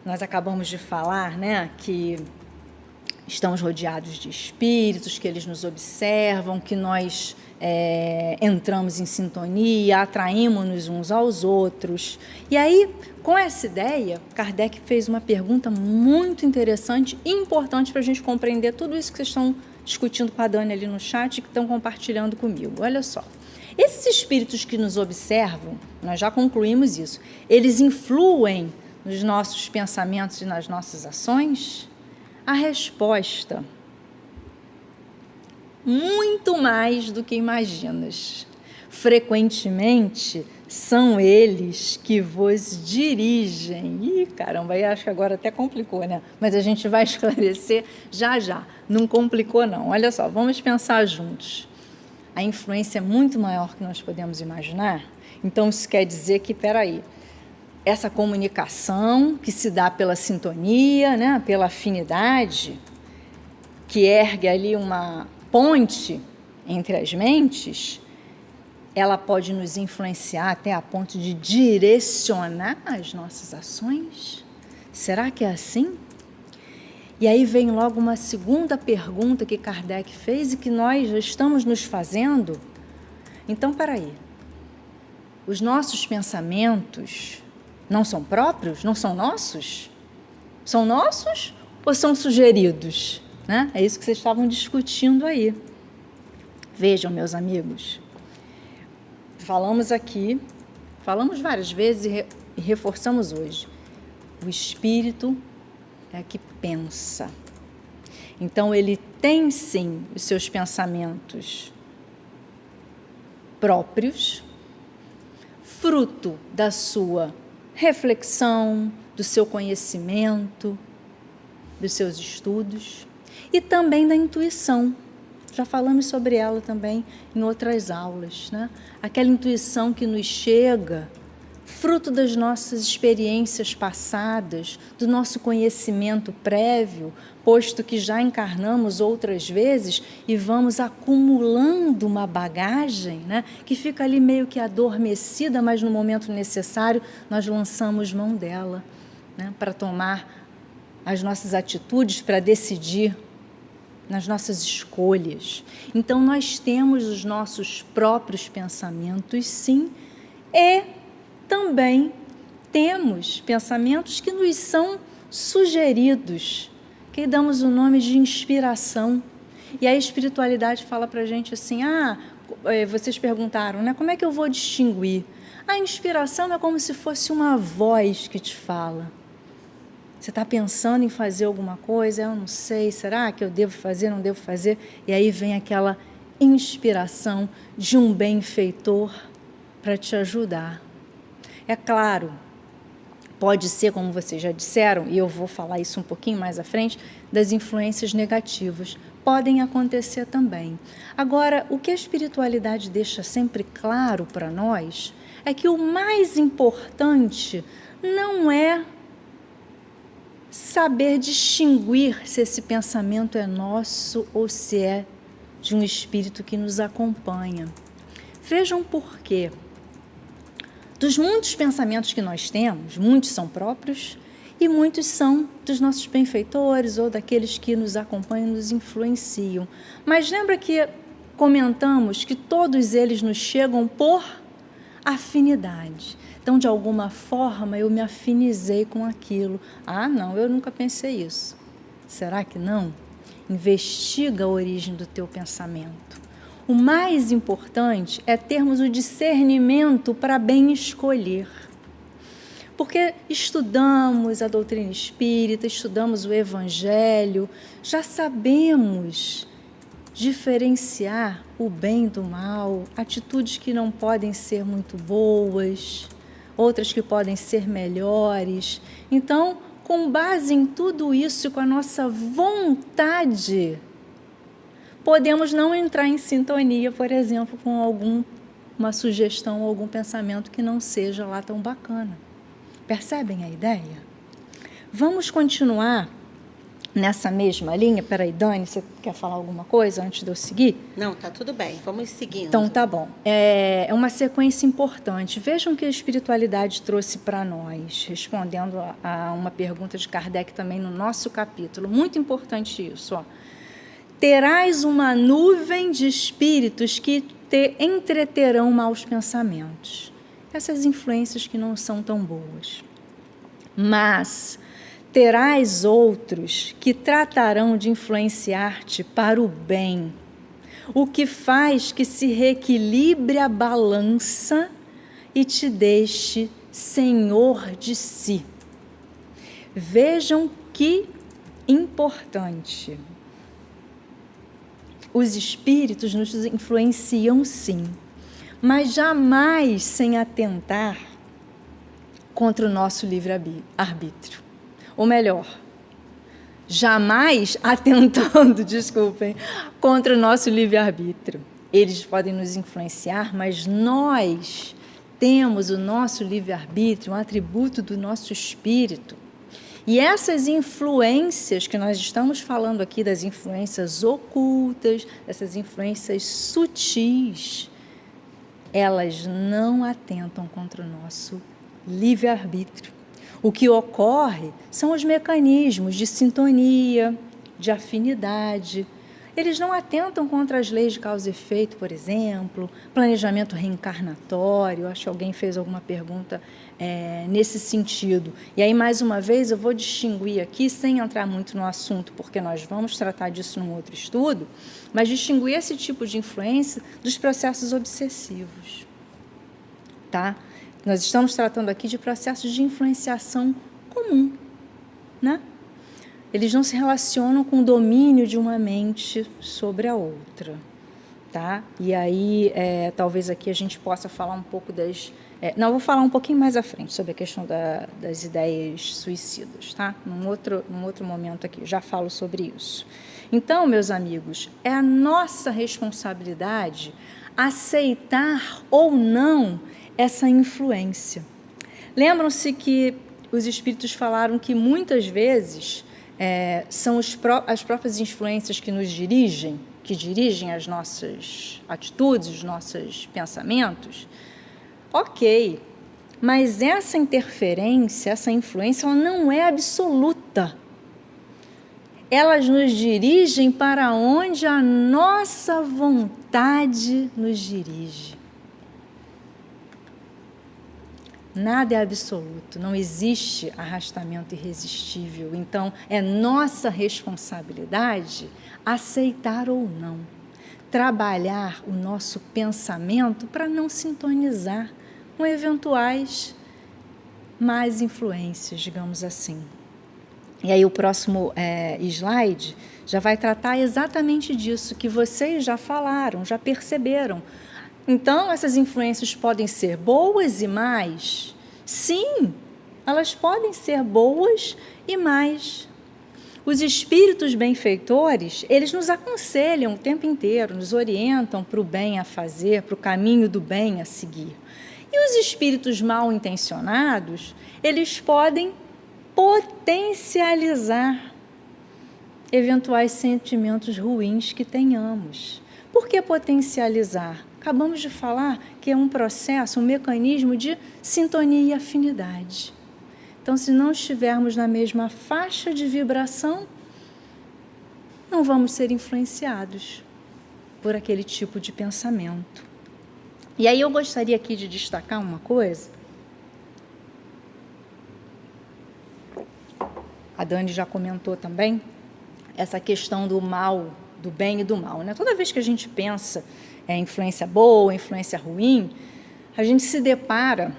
Nós acabamos de falar, né, que estamos rodeados de espíritos, que eles nos observam, que nós entramos em sintonia, atraímos-nos uns aos outros. E aí, com essa ideia, Kardec fez uma pergunta muito interessante e importante para a gente compreender tudo isso que vocês estão discutindo com a Dani ali no chat e que estão compartilhando comigo. Olha só. Esses espíritos que nos observam, nós já concluímos isso, eles influem nos nossos pensamentos e nas nossas ações? A resposta: muito mais do que imaginas. Frequentemente, são eles que vos dirigem. Ih, caramba, aí acho que agora até complicou, né? Mas a gente vai esclarecer já já. Não complicou, não. Olha só, vamos pensar juntos. A influência é muito maior que nós podemos imaginar. Então, isso quer dizer que, peraí, essa comunicação que se dá pela sintonia, né, pela afinidade, que ergue ali uma ponte entre as mentes, ela pode nos influenciar até a ponto de direcionar as nossas ações? Será que é assim? E aí vem logo uma segunda pergunta que Kardec fez e que nós já estamos nos fazendo. Então, peraí, os nossos pensamentos não são próprios? Não são nossos? São nossos ou são sugeridos? Né? É isso que vocês estavam discutindo aí. Vejam, meus amigos, falamos aqui, falamos várias vezes e reforçamos hoje. O espírito é que pensa. Então, ele tem, sim, os seus pensamentos próprios, fruto da sua reflexão, do seu conhecimento, dos seus estudos e também da intuição. Já falamos sobre ela também em outras aulas, né? Aquela intuição que nos chega, fruto das nossas experiências passadas, do nosso conhecimento prévio, posto que já encarnamos outras vezes e vamos acumulando uma bagagem, né, que fica ali meio que adormecida, mas no momento necessário nós lançamos mão dela, né, para tomar as nossas atitudes, para decidir nas nossas escolhas. Então, nós temos os nossos próprios pensamentos, sim, e também temos pensamentos que nos são sugeridos, que damos o nome de inspiração. E a espiritualidade fala para a gente assim, vocês perguntaram, né, como é que eu vou distinguir? A inspiração é como se fosse uma voz que te fala. Você está pensando em fazer alguma coisa, eu não sei, será que eu devo fazer, não devo fazer? E aí vem aquela inspiração de um benfeitor para te ajudar. É claro, pode ser, como vocês já disseram, e eu vou falar isso um pouquinho mais à frente, das influências negativas. Podem acontecer também. Agora, o que a espiritualidade deixa sempre claro para nós é que o mais importante não é saber distinguir se esse pensamento é nosso ou se é de um espírito que nos acompanha. Vejam por quê. Dos muitos pensamentos que nós temos, muitos são próprios e muitos são dos nossos benfeitores ou daqueles que nos acompanham e nos influenciam. Mas lembra que comentamos que todos eles nos chegam por afinidade. Então, de alguma forma, eu me afinizei com aquilo. Não, eu nunca pensei isso. Será que não? Investiga a origem do teu pensamento. O mais importante é termos o discernimento para bem escolher. Porque estudamos a doutrina espírita, estudamos o Evangelho, já sabemos diferenciar o bem do mal, atitudes que não podem ser muito boas, outras que podem ser melhores. Então, com base em tudo isso e com a nossa vontade, podemos não entrar em sintonia, por exemplo, com alguma sugestão ou algum pensamento que não seja lá tão bacana. Percebem a ideia? Vamos continuar nessa mesma linha? Peraí, Dani, você quer falar alguma coisa antes de eu seguir? Não, tá tudo bem, vamos seguindo. Então, tá bom. É uma sequência importante. Vejam o que a espiritualidade trouxe para nós, respondendo a uma pergunta de Kardec também no nosso capítulo. Muito importante isso, ó. Terás uma nuvem de espíritos que te entreterão maus pensamentos. Essas influências que não são tão boas. Mas terás outros que tratarão de influenciar-te para o bem, o que faz que se reequilibre a balança e te deixe senhor de si. Vejam que importante. Os espíritos nos influenciam sim, mas jamais sem atentar contra o nosso livre-arbítrio. Ou melhor, jamais atentando, desculpem, contra o nosso livre-arbítrio. Eles podem nos influenciar, mas nós temos o nosso livre-arbítrio, um atributo do nosso espírito. E essas influências que nós estamos falando aqui, das influências ocultas, dessas influências sutis, elas não atentam contra o nosso livre-arbítrio. O que ocorre são os mecanismos de sintonia, de afinidade. Eles não atentam contra as leis de causa e efeito, por exemplo, planejamento reencarnatório. Acho que alguém fez alguma pergunta nesse sentido. E aí, mais uma vez, eu vou distinguir aqui, sem entrar muito no assunto, porque nós vamos tratar disso num outro estudo, mas distinguir esse tipo de influência dos processos obsessivos. Tá? Nós estamos tratando aqui de processos de influenciação comum, né? Eles não se relacionam com o domínio de uma mente sobre a outra, tá? E aí, talvez aqui a gente possa falar um pouco das... não, eu vou falar um pouquinho mais à frente sobre a questão das ideias suicidas, tá? Num outro momento aqui, já falo sobre isso. Então, meus amigos, é a nossa responsabilidade aceitar ou não essa influência. Lembram-se que os espíritos falaram que muitas vezes são as próprias influências que nos dirigem, que dirigem as nossas atitudes, os nossos pensamentos? Ok, mas essa interferência, essa influência, ela não é absoluta. Elas nos dirigem para onde a nossa vontade nos dirige. Nada é absoluto, não existe arrastamento irresistível. Então, é nossa responsabilidade aceitar ou não, trabalhar o nosso pensamento para não sintonizar com eventuais más influências, digamos assim. E aí o próximo slide já vai tratar exatamente disso, que vocês já falaram, já perceberam. Então, essas influências podem ser boas e más? Sim, elas podem ser boas e más. Os espíritos benfeitores, eles nos aconselham o tempo inteiro, nos orientam para o bem a fazer, para o caminho do bem a seguir. E os espíritos mal intencionados, eles podem potencializar eventuais sentimentos ruins que tenhamos. Por que potencializar? Acabamos de falar que é um processo, um mecanismo de sintonia e afinidade. Então, se não estivermos na mesma faixa de vibração, não vamos ser influenciados por aquele tipo de pensamento. E aí eu gostaria aqui de destacar uma coisa. A Dani já comentou também essa questão do mal, do bem e do mal, né? Toda vez que a gente pensa influência boa, influência ruim, a gente se depara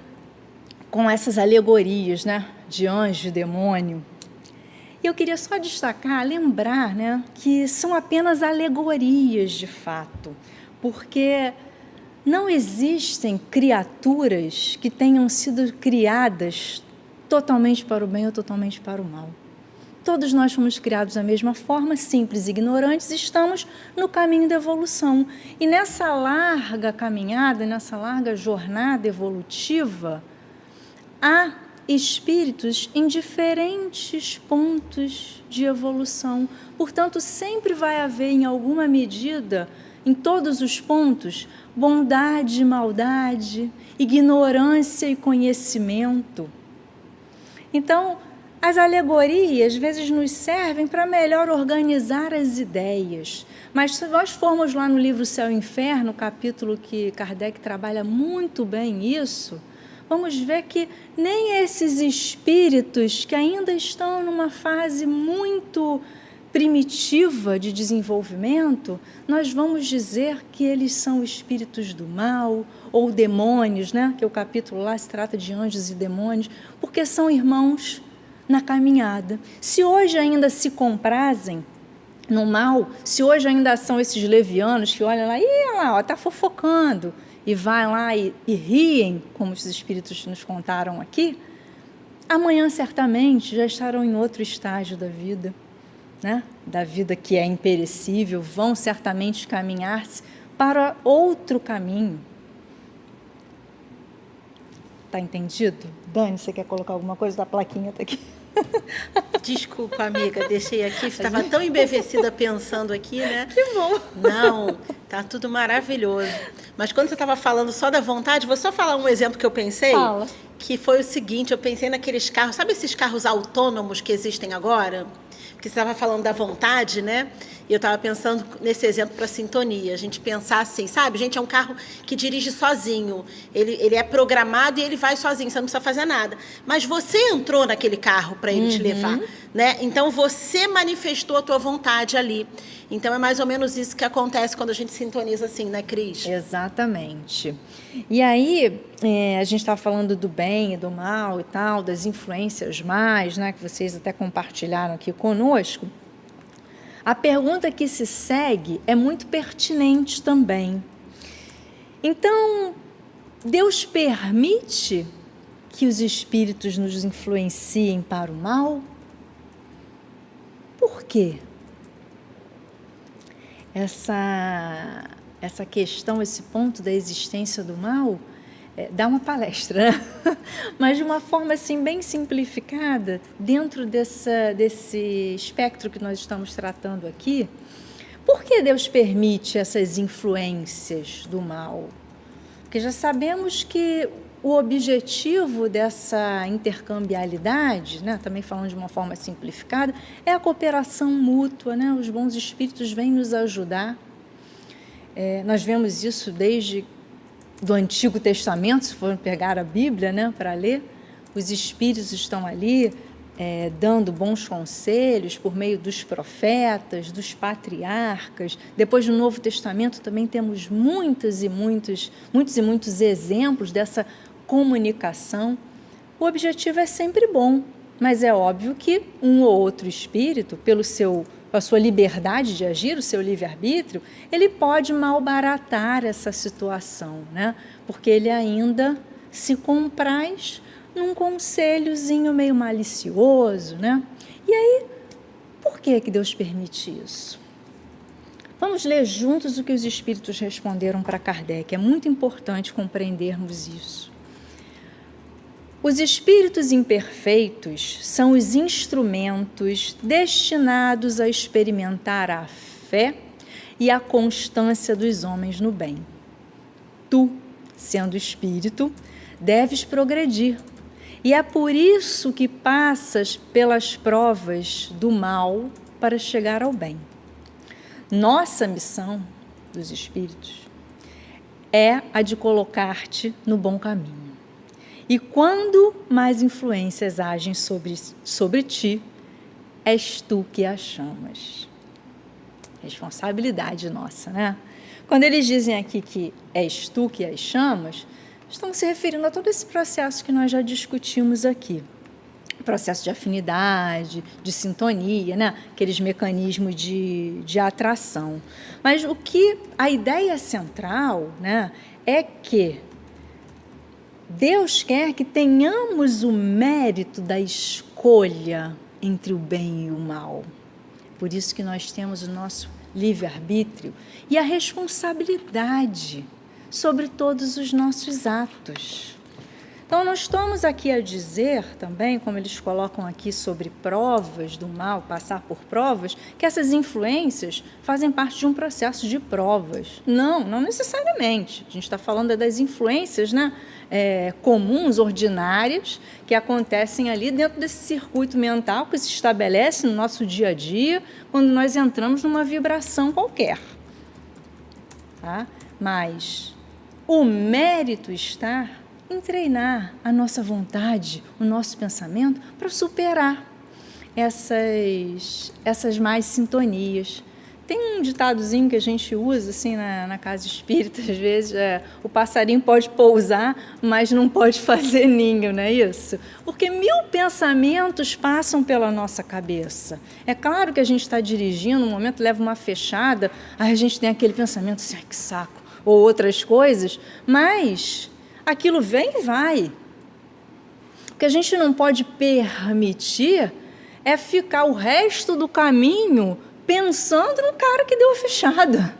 com essas alegorias, né, de anjo e demônio. E eu queria só destacar, lembrar, né, que são apenas alegorias de fato, porque não existem criaturas que tenham sido criadas totalmente para o bem ou totalmente para o mal. Todos nós fomos criados da mesma forma, simples e ignorantes, e estamos no caminho da evolução. E nessa larga caminhada, nessa larga jornada evolutiva, há espíritos em diferentes pontos de evolução. Portanto, sempre vai haver, em alguma medida, em todos os pontos, bondade e maldade, ignorância e conhecimento. Então, as alegorias, às vezes, nos servem para melhor organizar as ideias. Mas se nós formos lá no livro Céu e Inferno, capítulo que Kardec trabalha muito bem isso, vamos ver que nem esses espíritos que ainda estão numa fase muito primitiva de desenvolvimento, nós vamos dizer que eles são espíritos do mal ou demônios, né? Que o capítulo lá se trata de anjos e demônios, porque são irmãos na caminhada. Se hoje ainda se comprazem no mal, se hoje ainda são esses levianos que olham lá, está fofocando, e vai lá e riem, como os espíritos nos contaram aqui, amanhã certamente já estarão em outro estágio da vida, né? Da vida que é imperecível, vão certamente caminhar-se para outro caminho. Está entendido? Dani, você quer colocar alguma coisa? Da plaquinha está aqui. Desculpa, amiga, deixei aqui, estava tão embevecida pensando aqui, né? Que bom! Não, tá tudo maravilhoso. Mas quando você estava falando só da vontade, vou só falar um exemplo que eu pensei. Fala. Que foi o seguinte, eu pensei naqueles carros, sabe esses carros autônomos que existem agora? Porque você estava falando da vontade, né? E eu estava pensando nesse exemplo para a sintonia. A gente pensar assim, sabe? Gente, é um carro que dirige sozinho. Ele é programado e ele vai sozinho, você não precisa fazer nada. Mas você entrou naquele carro para ele te levar, né? Então, você manifestou a tua vontade ali. Então, é mais ou menos isso que acontece quando a gente sintoniza assim, né, Cris? Exatamente. E aí, a gente estava falando do bem e do mal e tal, das influências mais, né, que vocês até compartilharam aqui conosco. A pergunta que se segue é muito pertinente também. Então, Deus permite que os espíritos nos influenciem para o mal? Por quê? Essa questão, esse ponto da existência do mal, dá uma palestra, né? Mas de uma forma assim, bem simplificada, dentro desse espectro que nós estamos tratando aqui. Por que Deus permite essas influências do mal? Porque já sabemos que o objetivo dessa intercambialidade, né, também falando de uma forma simplificada, é a cooperação mútua, né? Os bons espíritos vêm nos ajudar. Nós vemos isso desde do Antigo Testamento, se for pegar a Bíblia, né, para ler, os espíritos estão ali dando bons conselhos por meio dos profetas, dos patriarcas. Depois do Novo Testamento também temos muitos e muitos exemplos dessa comunicação. O objetivo é sempre bom, mas é óbvio que um ou outro espírito, a sua liberdade de agir, o seu livre-arbítrio, ele pode malbaratar essa situação, né? Porque ele ainda se compraz num conselhozinho meio malicioso, né? E aí, por que Deus permite isso? Vamos ler juntos o que os espíritos responderam para Kardec. É muito importante compreendermos isso. Os espíritos imperfeitos são os instrumentos destinados a experimentar a fé e a constância dos homens no bem. Tu, sendo espírito, deves progredir, e é por isso que passas pelas provas do mal para chegar ao bem. Nossa missão dos espíritos é a de colocar-te no bom caminho. E quando mais influências agem sobre ti, és tu que as chamas. Responsabilidade nossa, né? Quando eles dizem aqui que és tu que as chamas, estão se referindo a todo esse processo que nós já discutimos aqui. Processo de afinidade, de sintonia, né? Aqueles mecanismos de atração. Mas a ideia central, né, é que Deus quer que tenhamos o mérito da escolha entre o bem e o mal. Por isso que nós temos o nosso livre-arbítrio e a responsabilidade sobre todos os nossos atos. Então, nós estamos aqui a dizer também, como eles colocam aqui sobre provas do mal, passar por provas, que essas influências fazem parte de um processo de provas. Não necessariamente. A gente está falando das influências, né, comuns, ordinárias, que acontecem ali dentro desse circuito mental que se estabelece no nosso dia a dia, quando nós entramos numa vibração qualquer. Tá? Mas o mérito está em treinar a nossa vontade, o nosso pensamento, para superar essas más sintonias. Tem um ditadozinho que a gente usa assim na casa espírita, às vezes, o passarinho pode pousar, mas não pode fazer ninho, não é isso? Porque 1000 pensamentos passam pela nossa cabeça. É claro que a gente está dirigindo, no momento leva uma fechada, aí a gente tem aquele pensamento assim, ai, que saco, ou outras coisas, mas aquilo vem e vai. O que a gente não pode permitir é ficar o resto do caminho pensando no cara que deu a fechada.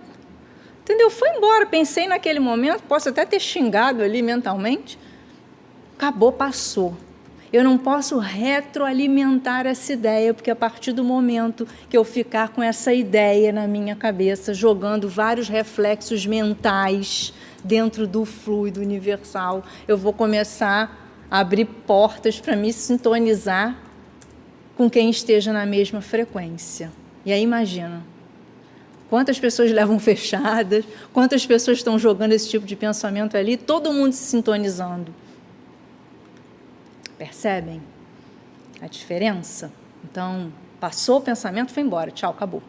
Entendeu? Foi embora, pensei naquele momento, posso até ter xingado ali mentalmente. Acabou, passou. Eu não posso retroalimentar essa ideia, porque a partir do momento que eu ficar com essa ideia na minha cabeça, jogando vários reflexos mentais dentro do fluido universal, eu vou começar a abrir portas para me sintonizar com quem esteja na mesma frequência. E aí imagina, quantas pessoas levam fechadas, quantas pessoas estão jogando esse tipo de pensamento ali, todo mundo se sintonizando. Percebem a diferença? Então, passou o pensamento, foi embora, tchau, acabou.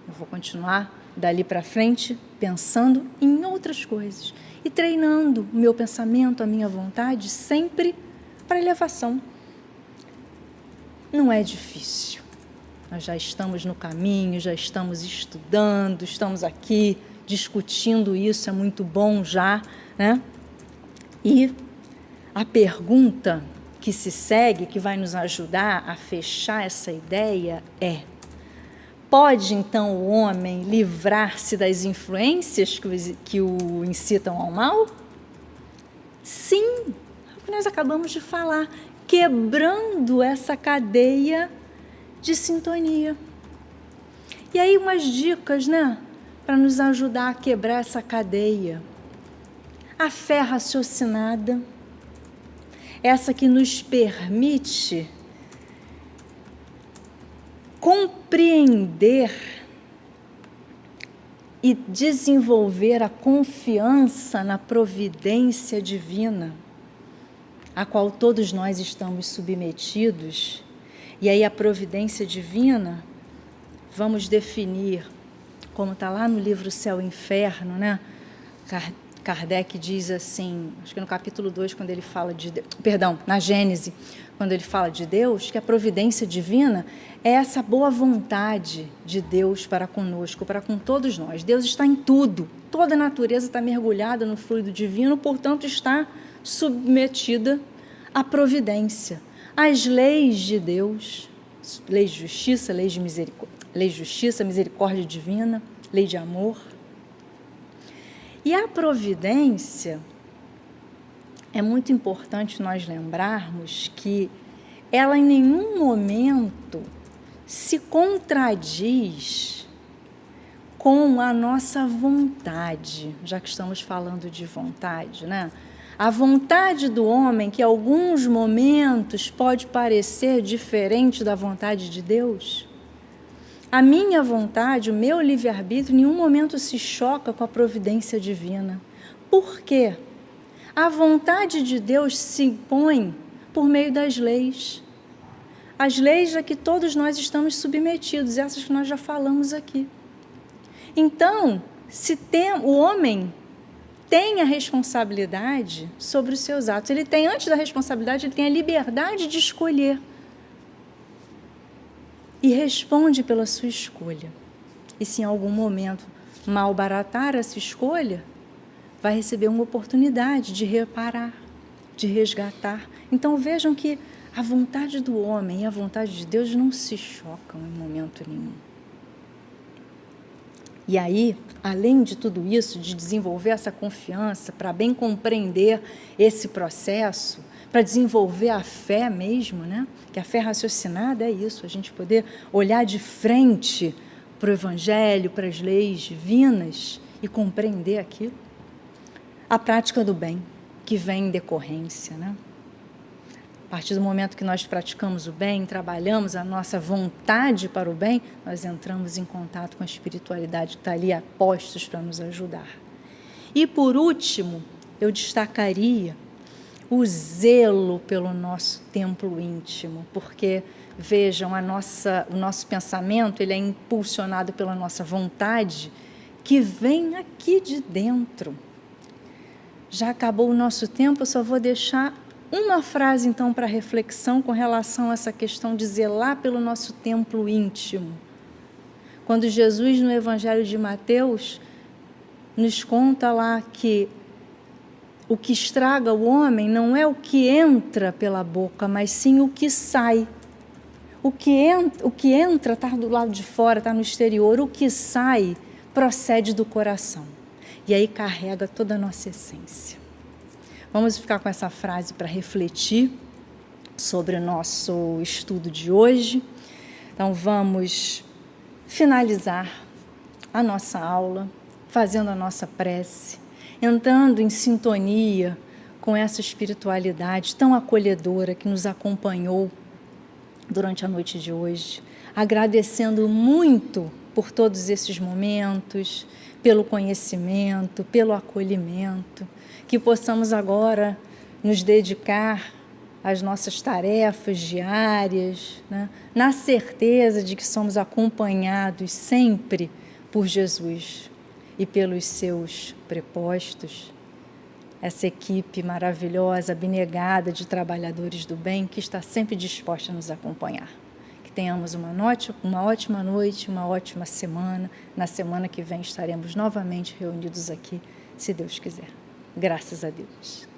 Eu vou continuar dali para frente pensando em outras coisas e treinando o meu pensamento, a minha vontade, sempre para elevação. Não é difícil. Nós já estamos no caminho, já estamos estudando, estamos aqui discutindo isso, é muito bom já, né? E a pergunta que se segue, que vai nos ajudar a fechar essa ideia é: pode então o homem livrar-se das influências que o incitam ao mal? Sim, é o que nós acabamos de falar, quebrando essa cadeia de sintonia. E aí umas dicas, né, para nos ajudar a quebrar essa cadeia. A fé raciocinada, essa que nos permite compreender e desenvolver a confiança na providência divina, a qual todos nós estamos submetidos. E aí a providência divina, vamos definir, como está lá no livro Céu e Inferno, né? Kardec diz assim, acho que no capítulo 2, quando ele fala na Gênese, quando ele fala de Deus, que a providência divina é essa boa vontade de Deus para conosco, para com todos nós. Deus está em tudo, toda a natureza está mergulhada no fluido divino, portanto está submetida à providência, às leis de Deus, leis de justiça, misericórdia divina, lei de amor. E a providência, é muito importante nós lembrarmos que ela em nenhum momento se contradiz com a nossa vontade, já que estamos falando de vontade, né? A vontade do homem, que em alguns momentos pode parecer diferente da vontade de Deus. A minha vontade, o meu livre-arbítrio, em nenhum momento se choca com a providência divina. Por quê? A vontade de Deus se impõe por meio das leis. As leis a que todos nós estamos submetidos, essas que nós já falamos aqui. Então, o homem tem a responsabilidade sobre os seus atos. Ele tem, antes da responsabilidade, ele tem a liberdade de escolher. E responde pela sua escolha. E se em algum momento malbaratar essa escolha, vai receber uma oportunidade de reparar, de resgatar. Então vejam que a vontade do homem e a vontade de Deus não se chocam em momento nenhum. E aí, além de tudo isso, de desenvolver essa confiança para bem compreender esse processo, para desenvolver a fé mesmo, né? Que a fé raciocinada é isso, a gente poder olhar de frente para o Evangelho, para as leis divinas e compreender aquilo. A prática do bem, que vem em decorrência, né? A partir do momento que nós praticamos o bem, trabalhamos a nossa vontade para o bem, nós entramos em contato com a espiritualidade que está ali a postos para nos ajudar. E, por último, eu destacaria o zelo pelo nosso templo íntimo, porque, vejam, o nosso pensamento ele é impulsionado pela nossa vontade, que vem aqui de dentro. Já acabou o nosso tempo, eu só vou deixar uma frase, então, para reflexão com relação a essa questão de zelar pelo nosso templo íntimo. Quando Jesus, no Evangelho de Mateus, nos conta lá que o que estraga o homem não é o que entra pela boca, mas sim o que sai. O que entra está do lado de fora, está no exterior. O que sai procede do coração. E aí carrega toda a nossa essência. Vamos ficar com essa frase para refletir sobre o nosso estudo de hoje. Então, vamos finalizar a nossa aula, fazendo a nossa prece, entrando em sintonia com essa espiritualidade tão acolhedora que nos acompanhou durante a noite de hoje, agradecendo muito por todos esses momentos, pelo conhecimento, pelo acolhimento, que possamos agora nos dedicar às nossas tarefas diárias, né? Na certeza de que somos acompanhados sempre por Jesus e pelos seus prepostos, essa equipe maravilhosa, abnegada de trabalhadores do bem que está sempre disposta a nos acompanhar. Que tenhamos uma ótima noite, uma ótima semana. Na semana que vem estaremos novamente reunidos aqui, se Deus quiser. Graças a Deus.